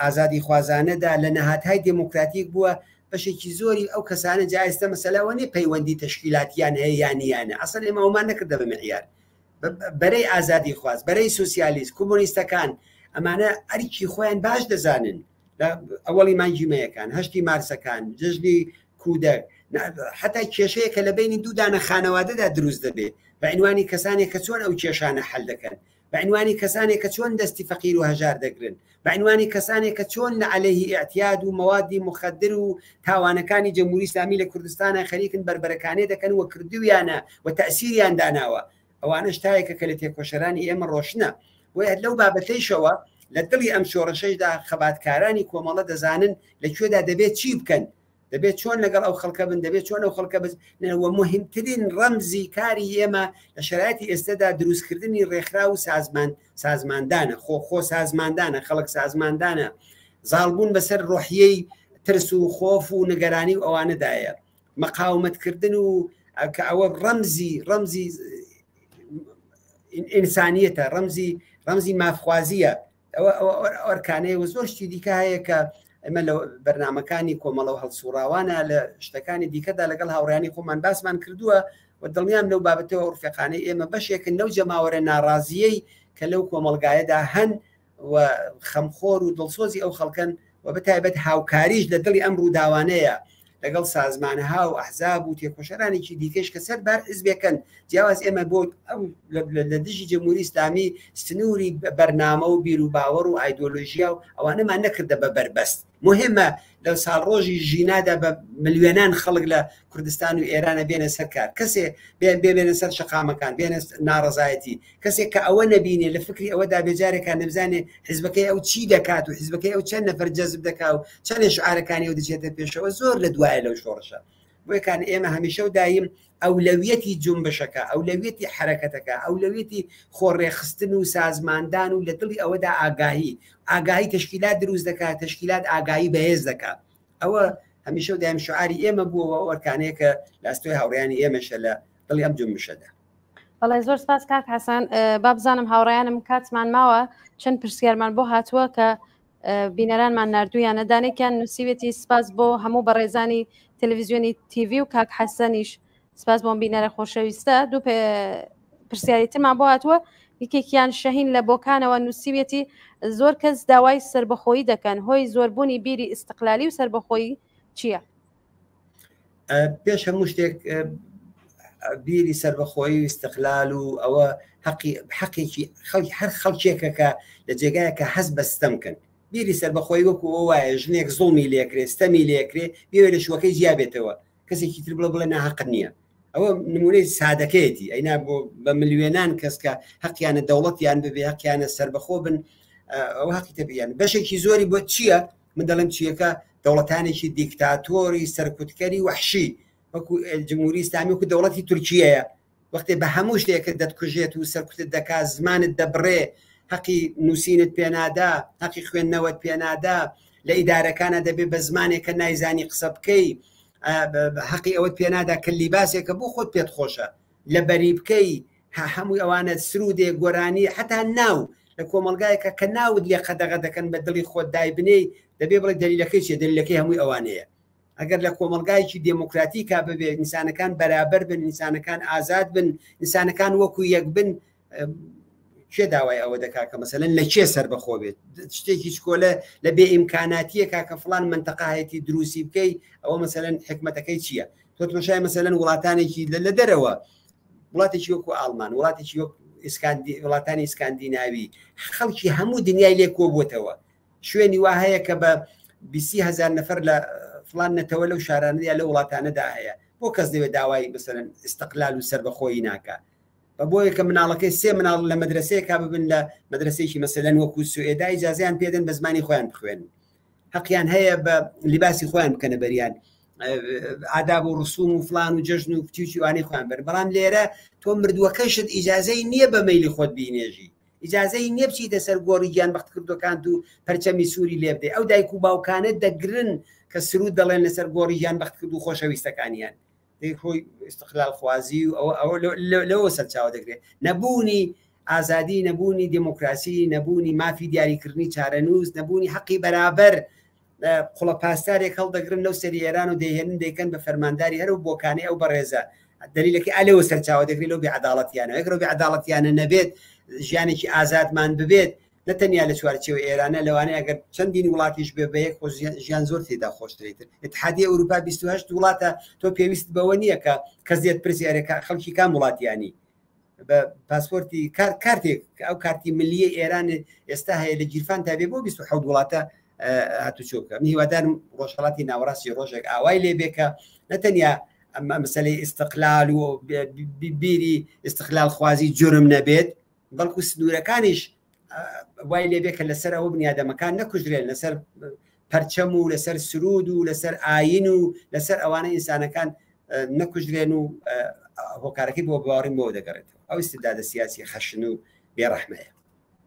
ئازادی خوازانەدا لە نەهاتهای دموکراتیک بووە بەشێکی زۆری ئەو کەسانە جایستە مەسەلاوە نێ پەیوەندی تەشکیلاتیان هەیە یانیانە ئەسڵ ئێمە ئەومان نەکردە بە معیار بەرەی ئازادی خواست بەرەی سوسیالیست کۆمۆنیستەکان ئەمانە ئەریکی خۆیان باش دەزانن ئەوەڵی مانگی مەیەکان هەشتی مارسەکان جژنی کودەک حتا کێشەیە کە لە بینی دوودانە خانەوادەدا دروست دەبێت بە عنوانی کەسانێک کە چۆن ئەو کێشانە حەل دەکەن بە عنوانی کەسانێک کە چۆن دەستی فەقیر و هەژار دەگرن بە عنوانی کەسانێک کە چۆن لە عەلەیهی ئیعتیاد و مەوادی مخدر و تاوانەکانی جمهوری ئیسلامی لە کوردستانە خەریکن بربەرەکانێ دەکەن و کردویانە و تەئسیریان داناوە ئەوانە شتایەکە کە لە تێکۆشەرانی ئێمە ڕۆشنە وە لەو بابەتەیشەوە لە دڵی ئەم شۆڕشەیدا خەباتکارانی کۆمەڵە دەزانن لەکوێدا دەبێت چی بکەن دەبێت چۆن لەگەڵ ئەو خەڵکە بن دەبێت چۆن ئەو خەڵکە بنەوە مهمترین ڕەمزی کاری ئێمە لە شرایطی ئێستادا دروستکردنی ڕێکخرا و سازماندانە خۆ سازماندانە خەڵک سازماندانە زاڵبوون بەسەر ڕۆحیەی ترس و خۆف و نگەرانی و ئەوانەدایە مەقاومەتکردن و کە ئەوە ڕەمزی ئینسانیەتە ڕەمزی مافخوازیە ئەوەرکانەیە و زۆر شتی دیکە هەیە کە ئەمە لە بەرنمەکانی کۆمەڵە و هەڵسوراوانە لە شتەکانی دیکەدا لەگەڵ هاوڕیانی خۆمان باسمان کردووە و دڵنیام لەو بابەتەوە ڕفیقانەی ئێمە بەشێکن لەو جەماوەرە ناڕازیەی کە لەو کۆمەڵگایەدا هەن و خەمخۆر و دڵسۆزی ئەو خەڵکن و بەتایبەت هاوکاریش لە دڵی ئەم ڕووداوانەیە لەگەڵ سازمانەها و ئەحزاب و تێکۆشەرانێکی دیکەش کە سەر بار حیزبێکن جیاواز ئێمە بۆ لە دژی جمهوری ئیسلامی سنووری بەرنامە و بیر و باوەڕ و ئایدۆلۆژیا و ئەوانەمان نەکردە بە بەربەست مهمە لەو ساڵڕۆژی ژینادا بە ملیۆنان خەڵک لە کوردستان و ئێرانە بێنە سەر کار کەسێ بێنە سەر شەقامەکان بێنە ناڕەزایەتی کەسێک کە ئەوە نەبینێ لە فکری ئەوەدا بێجارێکان نەبزانێ حیزبەکەی ئەو چی دەکات و حیزبەکەی ئەو چەند نەفەر جەزب دەکا و چەند شعارەکانی ئەو دەچێتە پێشەوە زۆر لە دوایە لەو شۆڕشە بۆیەکان ئێمە هەمیشە و دایم ئەولەویەتی جنبشەکە ئەولەویەتی حرەکەتەکە ئەولەویەتی خۆڕێخستن و سازماندان و لە دڵی ئەوەدا ئاگاهی تشکیلات دروست دەکات تشکیلات ئاگاهی بەهێز دەکات ئەوە هەمیشە و دایم شعاری ئێمە بووەوە وەرکانەیە کە لاستۆی هاوڕیانی ئێمەشە لە دڵی ئەم جنبشەدا. بەڵێ زۆر سپاس کاک حەسەن با بزانم هاوڕیانم کاتمان ماوە چەند پرسیارمان بۆ هاتووە کە بینەرانمان نردویانە دانێکیان نووسیوێتی سپاس بۆ هەموو پرسیارێتمان بۆ هاتووە یەکێکیان شەهین لە بۆکانەوە نووسیوێتی زۆر کەس داوای سربەخۆیی دەکەن هۆی زۆربوونی بیری ئیستقلالی و سربەخۆیی چییە؟ پێش هەموو شتێک بیری سربەخۆیی و استقلال و ئەوە حەقێکی هەر خەڵکێکەکە لە جێگایەکە هەست بەستەمکەن بیری سربەخۆی وەکو ئەو وایە ژنێک زوڵمی لێکرێ ستەمی لێکرێ بێوێ لە شوەکەی جیابێتەوە کەسێکی تر بڵێ ناحەق نییە ئەوە نمونەی سادەکەیەتی ئەینا بە ملیێنان کەسکە حەقیانە دەوڵەتیان ببێ حەقیانە سربەخۆ بن ئەو حەقی تەبیان بەشێکی زۆری بۆ چییە من دەڵێم چیەکە دەوڵەتانێکی دیکتاتۆری سەرکوتکەری وحشی وەکو جمهوری ئیسلامی وەکو دەوڵەتی تورکیەیە وەختێ بە هەموو شتێکە دەتکوژێت و سەرکوتت دەکات زمانت دەبڕێ حەقی نووسینت پێنادا حەقی خوێندنەوەت پێنادا لە ئیدارەکانە دەبێت بە زمانێکە نایزانی قسە بکەی حەقی ئەوەت پێنادا کە لیباسێکە بۆ خۆت پێت خۆشە لە بەری بکەی هەمووی ئەوانە سرودێ گۆرانی حتا ناو لە کۆمەلگایەکە کە ناود لێ قەدەغە دەکەن بە دڵی خۆت دای بنەی دەبێ بڵێ دلیلەکەی چێ دلیلەکەی هەمووی ئەوانەیە ئەگەر لە کۆمەلگایکی دموکراتیکا ببێ ئینسانەکان بەرابەر بن ئینسانەکان ئازاد بن ئینسانەکان وەکو یەک بن چێ داوای ئەوە دەکا کە مەسەلەن لە چێ سەربەخۆ بێت شتێکی چکۆلە لە بێ ئیمکاناتیە کاکە فڵان منتەقاهەتی دروستی بکەی ئەوە مەسەلەن حکمەتەکەی چییە تۆ تۆشای مەسەلەن وڵاتانێکی لە دەرەوە وڵاتێکی وەکو ئاڵمان وڵاتێکی وڵاتانی ئیسکاندیناوی خەڵکی هەموو دنیای لێ کۆبووتەوە شوێنی وا هەیە کە بە 20,000 نەفەر لە فڵان نەتەوە لەو شارانەیە لە وڵاتانەدا هەیە بۆ کەس دەوێت داوای مەسەلەن استقلال و سربەخۆیی ناکە بە بۆیە کە مناڵەکەی سێ مناڵ لە مەدرسەیەکا ببن لە مەدرسەیەکی مەسەلەن وەکو سوئێدا ئیجازەیان پێدەن بە زمانی خۆیان بخوێنن حەقیان هەیە بە لیباسی خۆیان بکەنە بەریان ئاداب و ڕسوم و فلان و جەژن و فتیوی وانەی خۆیان بەر بەڵام لێرە تۆ مردووەکەشت ئیجازەی نییە بە مەیلی خۆت بینێژی ئیجازەی نییە بچیتە سەر گۆڕی گیان بەختکردەکان و پەرچەمی سووری لێ بدەی ئەو دایک و باوکانە دەگرن کە سرود دەڵێن لەسەر گۆڕی گیان بەختکرد و خۆشەویستەکانیان خۆی استقلال خوازی و ئەوە لەوە سەرچاوە دەگرێت نەبوونی ئازادی نەبوونی دموکراسی نەبوونی مافی دیاریکردنی چارەنووس نەبوونی حەقی بەرابەر قوڵە پاسدارێک هەڵدەگرن لەو سەری ئێران و دەیهێنن دەیکەن بە فەرمانداری هەر و بۆکانەی ئەو بەڕێزە دلیلەکە ئالەوە سەرچاوە دەگرێت لەو بێعەداڵەتیانە ئەگەر بێعەداڵەتیانە نەبێت ژیانێکی ئازادمان ببێت نەتەنیا لە چوارچێوە ئێرانە لەوانەیە ئەگەر چەندین وڵاتیش بێ بە یەک ژیان زۆر تێدا خۆشترێتتر اتحادیە ئەوروپا 28 وڵاتە تۆ پێویست بەوە نییە کە کەس دێت پرسی ئەرێکا خەڵکی کام وڵاتیانی بە پاسپۆرتی کارتێک ئەو کارتی ملیە ئێران ئێستا هەیە لە گیرفان تا بێ بۆ 27 وڵاتە هاتوچۆکە میوادارم ڕۆژهەڵاتی ناوەڕاستی ڕۆژێک ئاوای لێ بێکە نەتەنیا مەسەلەی استقلال و بیری استقلال خوازی جرم نەبێت بەڵکو سنوورەکانیش وای لێ بێکە لەسەر ئەوە بنیادەمەکان نەکوژرێن لەسەر پەرچەم و لەسەر سرود و لەسەر ئاین و لەسەر ئەوانە ئینسانەکان نەکوژرێن و هۆکارەکەی بۆ باوەڕین بۆ دەگەڕێتەوە ئەو استبدادە سیاسی خەشن و بێڕەحمەیە.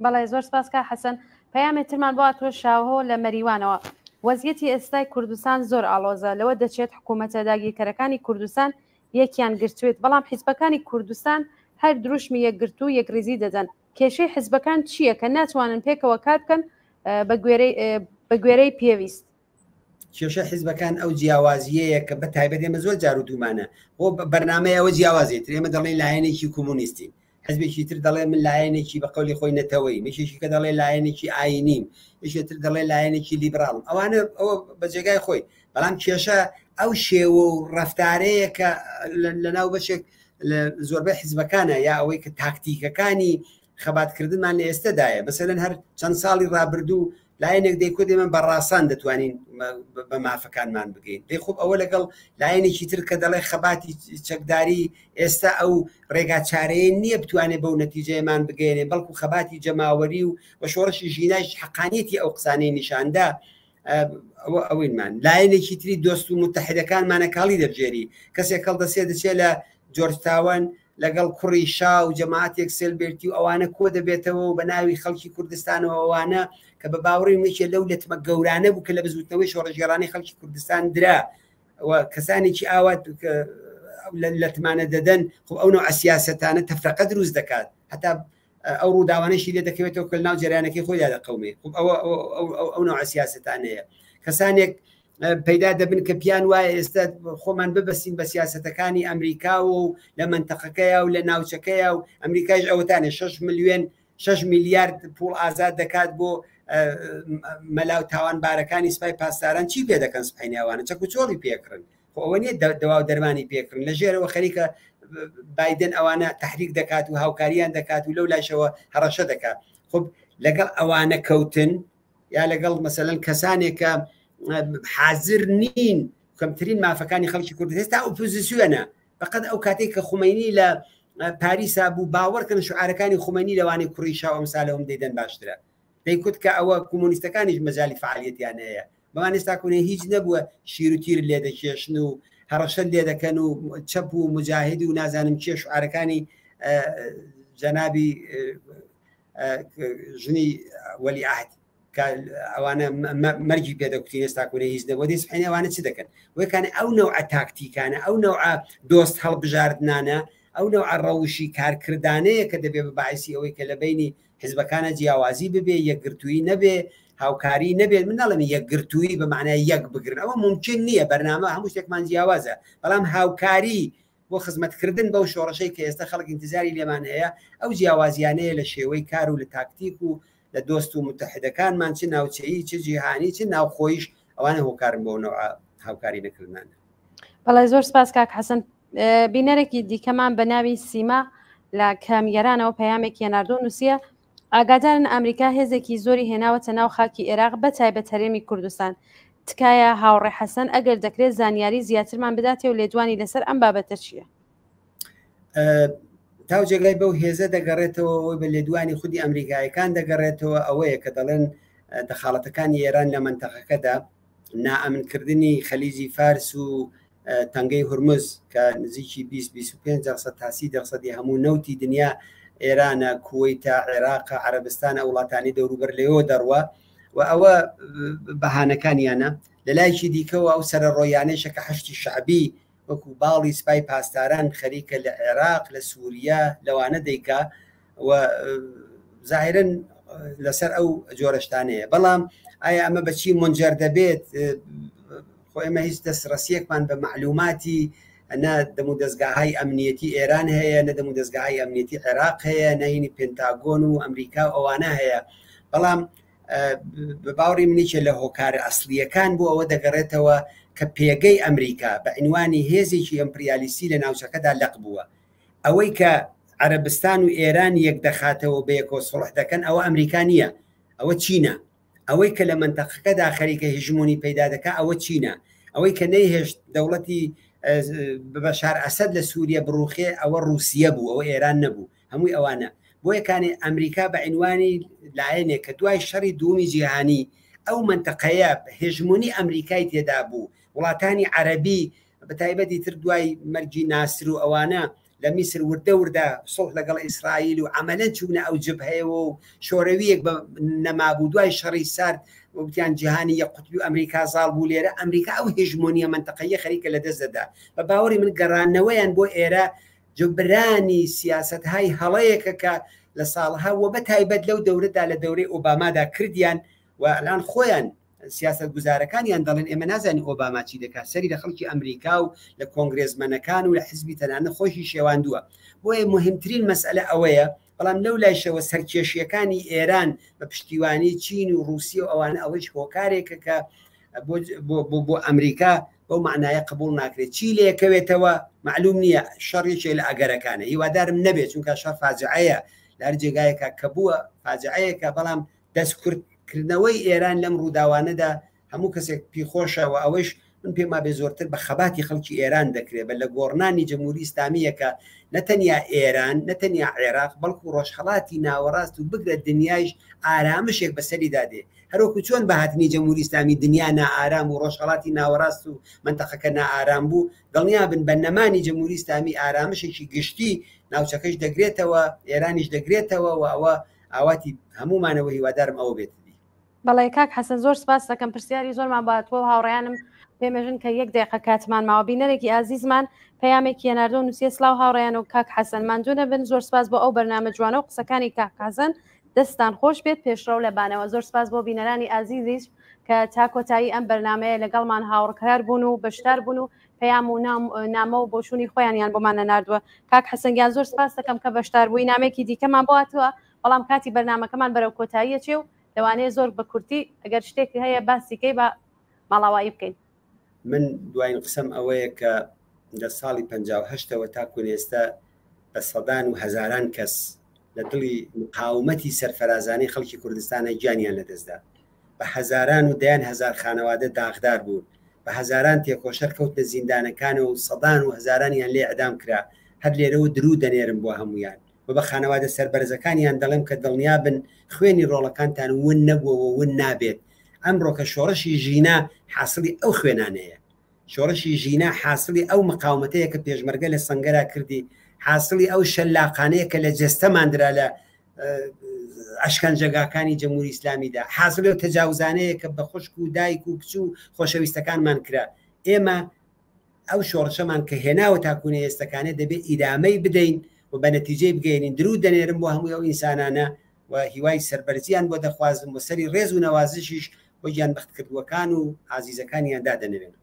بەڵێ زۆر سپاس کە حەسەن پەیامێترمان بۆ هاتووە شاوهۆ لە مەریوانەوە وەزیەتی ئێستای کوردستان زۆر ئاڵۆزە لەوە دەچێت حکوومەتە داگیرکەرەکانی کوردستان یەکیان گرتوێت بەڵام حیزبەکانی کوردستان هەر دروشمی یەکگرتو و یەکریزی دەدەن کێشەی حیزبەکان چییە کە ناتوانن پێکەوە کار بکەن بە گوێرەی پێویست کێشە حیزبەکان ئەو جیاوازیەیە کە بە تایبەت ئێمە زۆر جار و دوومانە بۆ بەرنامەیەوە جیاوازێتر ئێمە دەڵێن لایەنێکی کۆمونیستی حزبێکی تر دەڵێ من لایەنێکی بە قەولی خۆی نەتەوەی میشێکی کە دەڵێ لایەنێکی ئاینیم یشتر دەڵێ لایەنێکی لیبراڵم ئەوانە ئەوە بە جێگای خۆی بەڵام کێشە ئەو شێوە و ڕەفتارەیە کە لە ناو بەشێک زۆربەی حیزبەکانە یا ئەوەی کە تاکتیکەکانی خەباتکردنمان لە ئێستادایە بەسەرەن هەر چەند ساڵی ڕابردوو لایەنێک دەیکۆ دێمە بەڕاستان دەتوانین بە مافەکانمان بگەین دەی خۆب ئەوە لەگەڵ لایەنێکی تر کە دەڵێ خەباتی چەکداری ئێستا ئەو ڕێگا چارەیە نییە بتوانێت بەو نەتیجەیەمان بگەێنێ بەڵکو خەباتی جەماوەری و بە شۆڕشی ژیناش حەقانیەتی ئەو قسانەی نیشاندا ئەوینمان لایەنێکی تری دۆست و متحیدەکانمانە کاڵی دەبژێری کەسێک کەڵ دەسێ دەچێت لە جۆرجتاون لەگەڵ کوڕی شا و جەماعەتێک سێلبێرتی و ئەوانە کۆ دەبێتەوە و بە ناوی خەڵکی کوردستانەوە ئەوانە کە بە باوەڕی منێکێ لەو لەتمە گەورانە بوو کە لە بزوتنەوەی شۆڕەژێڕانی خەڵکی کوردستان درا کەسانێکی ئاوات لەتمانە دەدەن خۆ ئەو نوع سیاسەتانە تەفرەقە دروست دەکات هەتا ئەو ڕووداوانەشی لێ دەکەوێتەوە کە ناو جەریانەکەی خۆی دەقەومێ ئەو نوع سیاسەتانەیە کەسانێک پەیدا دەبن کە پیان وایە ئێستا خۆمان ببەستین بە سیاسەتەکانی ئەمریکا و لە منتەقەکەیە و لە ناوچەکەیە و ئەمریکایش ئەوەتانێ 6 میلیارد پوڵ ئازاد دەکات بۆ مەلاو تاوانبارەکانی سوپای پاسداران چی پێ دەکەن سوپاینیاوانە چەک و چۆڵی پێکردن خۆ ئەوە نیە دەوا و دەرمانی پێکردن لە ژێرەوە خەریکە بایدن ئەوانە تحریک دەکات و هاوکاریان دەکات و لەو لاشەوە هەڕەشە دەکات خب لەگەڵ ئەوانە کەوتن یا لەگەڵ مەسەلەن کەسانێکە حاضر نین کەمترین مافەکانی خەڵکی کورد هێستا ئۆپۆزیسیۆنە فقط ئەو کاتێک کە خومینی لە پاریسا بوو باوەڕکەن شعارەکانی خومینی لەوانەی کوڕی شاو ئەمسالەوەم دەیدەن باشترە دەیکوت کە ئەوە کۆمۆنیستەکانیش مەجای فعالیەتیان هەیە بەوان ئێستا کوێ هیچ نەبووە شیر و تیر لێ دەکێشن و هەڕەشەن لێ دەکەن و چەپ و مجاهد و نازانم چێ شعارەکانی جەنابی ژنی وەلی عهد ئەوانە مەرگی پێدەکوتین ئێستا کوێ هیچ نەبووە دەسپێنی ئەوانە چ دەکەن وەکانە ئەو نەوعە تاکتیکانە ئەو نەوعە دۆست هەڵبژاردنانە ئەو نەوعە ڕەوشی کارکردانەیە کە دەبێ بە باعسی ئەوەی کە لە بینی حزبەکانە جیاوازی ببێ یەکگرتووی نەبێ هاوکاری نەبێت من نەڵێم یەکگرتووی بە معنای یەک بگرن ئەوە ممکن نییە بەرنامە هەموو شتێکمان جیاوازە بەڵام هاوکاری بۆ خزمەتکردن بەو شۆڕشەی کە ئێستا خەڵک انتزاری لێمان هەیە ئەو جیاوازیانەیە لە شێوەی کار و لە تاکتیک و لە دۆست و متحدەکانمان چ ناوچەیی چ جیهانی چ ناوخۆیش ئەوانە هۆکارن بۆ نەوە هاوکاری نەکردانە. بەڵێ زۆر سپاس کاک حەسەن. بینەرێکی دیکەمان بە ناوی سیما لە کامیێرانەوە پەیامێکی هێناردۆ نووسیە ئاگادارن ئەمریکا هێزێکی زۆری هێناوەتە ناو خاکی عێراق بە تایبەت هەرێمی کوردستان تکایە هاوڕێ حەسەن ئەگەر دەکرێت زانیاری زیاترمان بداتێ و لێدوانی لەسەر ئەم بابەتە چییە؟ تاو جێگای بەو هێزە دەگەڕێتەوە ئەوەی بە لێدوانی خودی ئەمریکایەکان دەگەڕێتەوە ئەوەیە کە دەڵێن دەخاڵەتەکانی ئێران لە منتەقەکەدا نائەمنکردنی خەلیجی فارس و تەنگەی هورمز کە نزیکی 20-25% تا 30% هەموو نەوتی دنیا ئێرانە کوێیتە عێراق عەرەبستانە وڵاتانی دەوروبەر لێەوە دەڕوە و ئەوە بەهانەکانیانە لە لایکی دیکەەوە ئەو سەرە ڕۆیانێشە کە هەشتی شعبی وەکو باڵی سپای پاسداران خەریکە لە عێراق لە سووریا لەوانە دەیکا و زاهرن لەسەر ئەو جۆرەشتانەیە بەڵام ئایا ئەمە بەچی منجەر دەبێت خۆ ئێمە هیچ دەستڕەسیەکمان بە معلوماتی نە دەمو دەستگاهای ئەمنیەتی ئێران هەیە نە دەمو دەستگاهای ئەمنیەتی عێراق هەیە نەهینی پێنتاگۆن و ئەمریکا و ئەوانە هەیە بەڵام بە باوەڕی منیچە لە هۆکارە ئەسلیەکان بۆ ئەوە دەگەڕێتەوە کە پێگەی ئەمریکا بە عنوانی هێزێکی ئەمپریالیستی لە ناوچەکەدا لەق بووە ئەوەی کە عەرەبستان و ئێران یەک دەخاتەوە بە یەکۆ سڵح دەکەن ئەوە ئەمریکا نییە ئەوە چینە ئەوەی کە لە منتەقەکەدا خەریکە هژمونی پەیدا دەکات ئەوە چینە ئەوەی کە نەیهێشت دەوڵەتی بەشار ئەسەد لە سووریا بڕوخێ ئەوە رووسیە بوو ئەوە ئێران نەبوو هەمووی ئەوانە بۆ یەکانی ئەمریکا بە عنوانی لایەنێک کە دوای شەڕی دووەمی جیهانی ئەو منتەقەیە هژمونی ئەمریکای تێدا بوو وڵاتانی عەرەبی بەتایبەتی تر دوای مەرجی ناسر و ئەوانە لە میسر وردە وردە سڵح لەگەڵ ئیسرائیل و عەمەلەن چوونە ئەو جبهەیەوە و شۆرەویەک بە نەمابوو دوای شەڕی سارد وتیان جیهانی یەک قوتبی و ئەمریکا زاڵ بوو لێرە ئەمریکا ئەو هژمونیە منتەقەیە خەریکە لە دەست دەدا بە باوەڕی من گەڕانەوەیان بۆ ئێرە جبرانی سیاسەتهای هەڵەیەکە کە لە ساڵها وە بە تایبەت لەو دەورەدا لە دەورەی ئۆبامادا کردیان و ئەلان خۆیان سیاست گوزارەکانیان دەڵێن ئێمە نازانی ئۆباما چی دەکات سەری لە خەڵکی ئەمریکا و لە کۆنگرێزمەنەکان و لە حزبی تەنانە خۆشی شێواندووە بۆیە مهمترین مەسئلە ئەوەیە بەڵام لەو لایشەوە سەرکێشیەکانی ئێران بە پشتیوانی چین و رووسیا و ئەوانە ئەوەش هۆکارێکە کە بۆ ئەمریکا بەو معنایە قبول ناکرێت چی لێکەوێتەوە معلوم نییە شەڕێکی لە ئەگەرەکانە هیوادارم نەبێت چونکە شەڕ فاجعەیە لە هەر جێگایەکە کە بووە فاجعەیەکە بەڵام دەستکردنەوەی ئێران لەم ڕووداوانەدا هەموو کەسێک پیخۆشە و ئەوەش من پێما بێ زۆرتر بە خەباتی خەڵکی ئێران دەکرێت بە لە گۆڕنانی جمهوری ئیسلامیەکە نەتەنیا ئێران نەتەنیا عێراق بەڵکو ڕۆژهەڵاتی ناوەڕاست و بگرە دنیایش ئارامشێک بەسەریدا دێ هەروەکو چۆن بە هاتنی جمهوری ئیسلامی دنیا نائارام و ڕۆژهەڵاتی ناوەڕاست و منتەقەکە نائارام بوو دڵنیا بن بە نەمانی جمهوری ئیسلامی ئارامشێکی گشتی ناوچەکەش دەگرێتەوە ئێرانیش دەگرێتەوە و ئەوە ئاواتی هەمومانەوە هیوادارم ئەوە بێت. بەڵێ کاک حەسەن زۆر سپاس دەکەم پرسیاری زۆرمان باتوە و هاوڕێیانم پێمەژن کە یەک دقیقە کاتمان ماوە بینەرێکی ئازیزمان پەیامێکی هێناردۆ نووسیە سلااو هاوڕێیان و کاک حەسەن ماندوو نەبن زۆر سپاس بۆ ئەو بەرنامە جوانە و قسەکانی کاک حەسەن دەستان خۆش بێت پێشڕەو لە بانەوە. زۆر سپاس بۆ بینەرانی ئازیزیش کە تا کۆتایی ئەم بەرنامەیە لەگەڵمان هاوڕکار بوون و بەشدار بوون و پەیام و نامە و بۆچوونی خۆیانیان بۆمانە نردووە. کاک حەسەنگیان زۆر سپاس دەکەم کە بەشدار بووی. نامێکی دیکەمان بۆهاتووە، بەڵام کاتی بەرنامەکەمان بەرەو کۆتاییە چێ و لەوانەیە زۆر بە کورتی ئەگەر شتێکی هەیە باسیکەی بە ماڵاوایی بکەین. من دوایین قسەم ئەوەیە کە لە ساڵی 1950ەوە تاکو ئێستا بە سەدان و هەزاران کەس لە دڵی مقاومەتی سەرفەرازانەی خەڵکی کوردستانە گیانیان لەدەستدا، بە هەزاران و دەیان هەزار خانەوادە داغدار بوون، بە هەزاران تێکۆشەر کەوتە زیندانەکانە و سەدان و هەزارانیان لێ ئەدام کرا. هەر لێرەوە درو دەنێرم بۆ هەمویان و بە خانەوادە سەربەرزەکانیان دەڵێم کە دڵنیا بن خوێنی ڕۆڵەکانتان ون نەبووەوە ون نابێت. ئەمڕۆ کە شۆڕشی ژینا حاصلی ئەو خوێنانەیە، شۆڕشی ژینا حاصلی ئەو مقاومەتەیە کە پێشمەرگە لە سەنگەرا کردی، حاصلی ئەو شەلاقانەیە کە لە جەستەماندرا لە ئەشکەنجەگاکانی جەمهوری ئیسلامیدا، حاصلی ئەو تەجاوزانەیە کە بە خوشک و دایک و کچ و خۆشەویستەکانمان کرا. ئێمە ئەو شۆڕشەمان کە هێناوە تاکوونە ئێستەکانێ دەبێت ئیدامەی بدەین و بە نەتیجەی بگەینین. درود دەنێرم بۆ هەموو ئەو ئینسانانە و هیوای سەربەرزیان بۆ دەخوازم و سەری ڕێز و نەوازشیش بۆ گیان بەختکردوەکان و ئازیزەکانیاندا دەنێرن.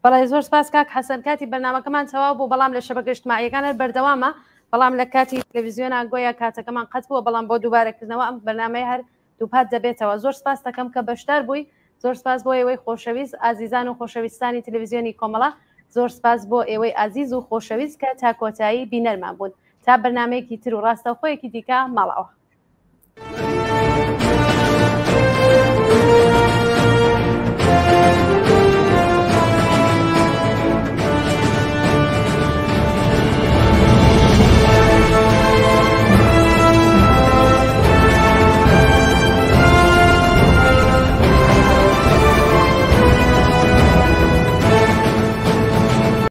بەڵای زۆر سپاس کاک حەسەن. کاتی بەرنامەکەمان تەواو بوو، بەڵام لە شەبەکە اجتماعیەکانە بەردەوامە، بەڵام لە کاتی تەلەڤیزیۆنە گۆیا کاتەکەمان قەت بووە، بەڵام بۆ دووبارەکردنەوە ئەم بەرنامەی هەر دووپات دەبێتەوە. زۆر سپاس دەکەم کە بەشدار بووی. زۆر سپاس بۆ ئێوەی خۆشەویست ئازیزان و خۆشەویستانی تەلەڤیزیۆنی کۆمەڵە. زۆر سپاس بۆ ئێوەی ئازیز و خۆشەویست کە تا کۆتایی بینەرمان بوون. تا بەرنامەیەکی تر و ڕاستەوخۆیەکی دیکە ماڵەوە.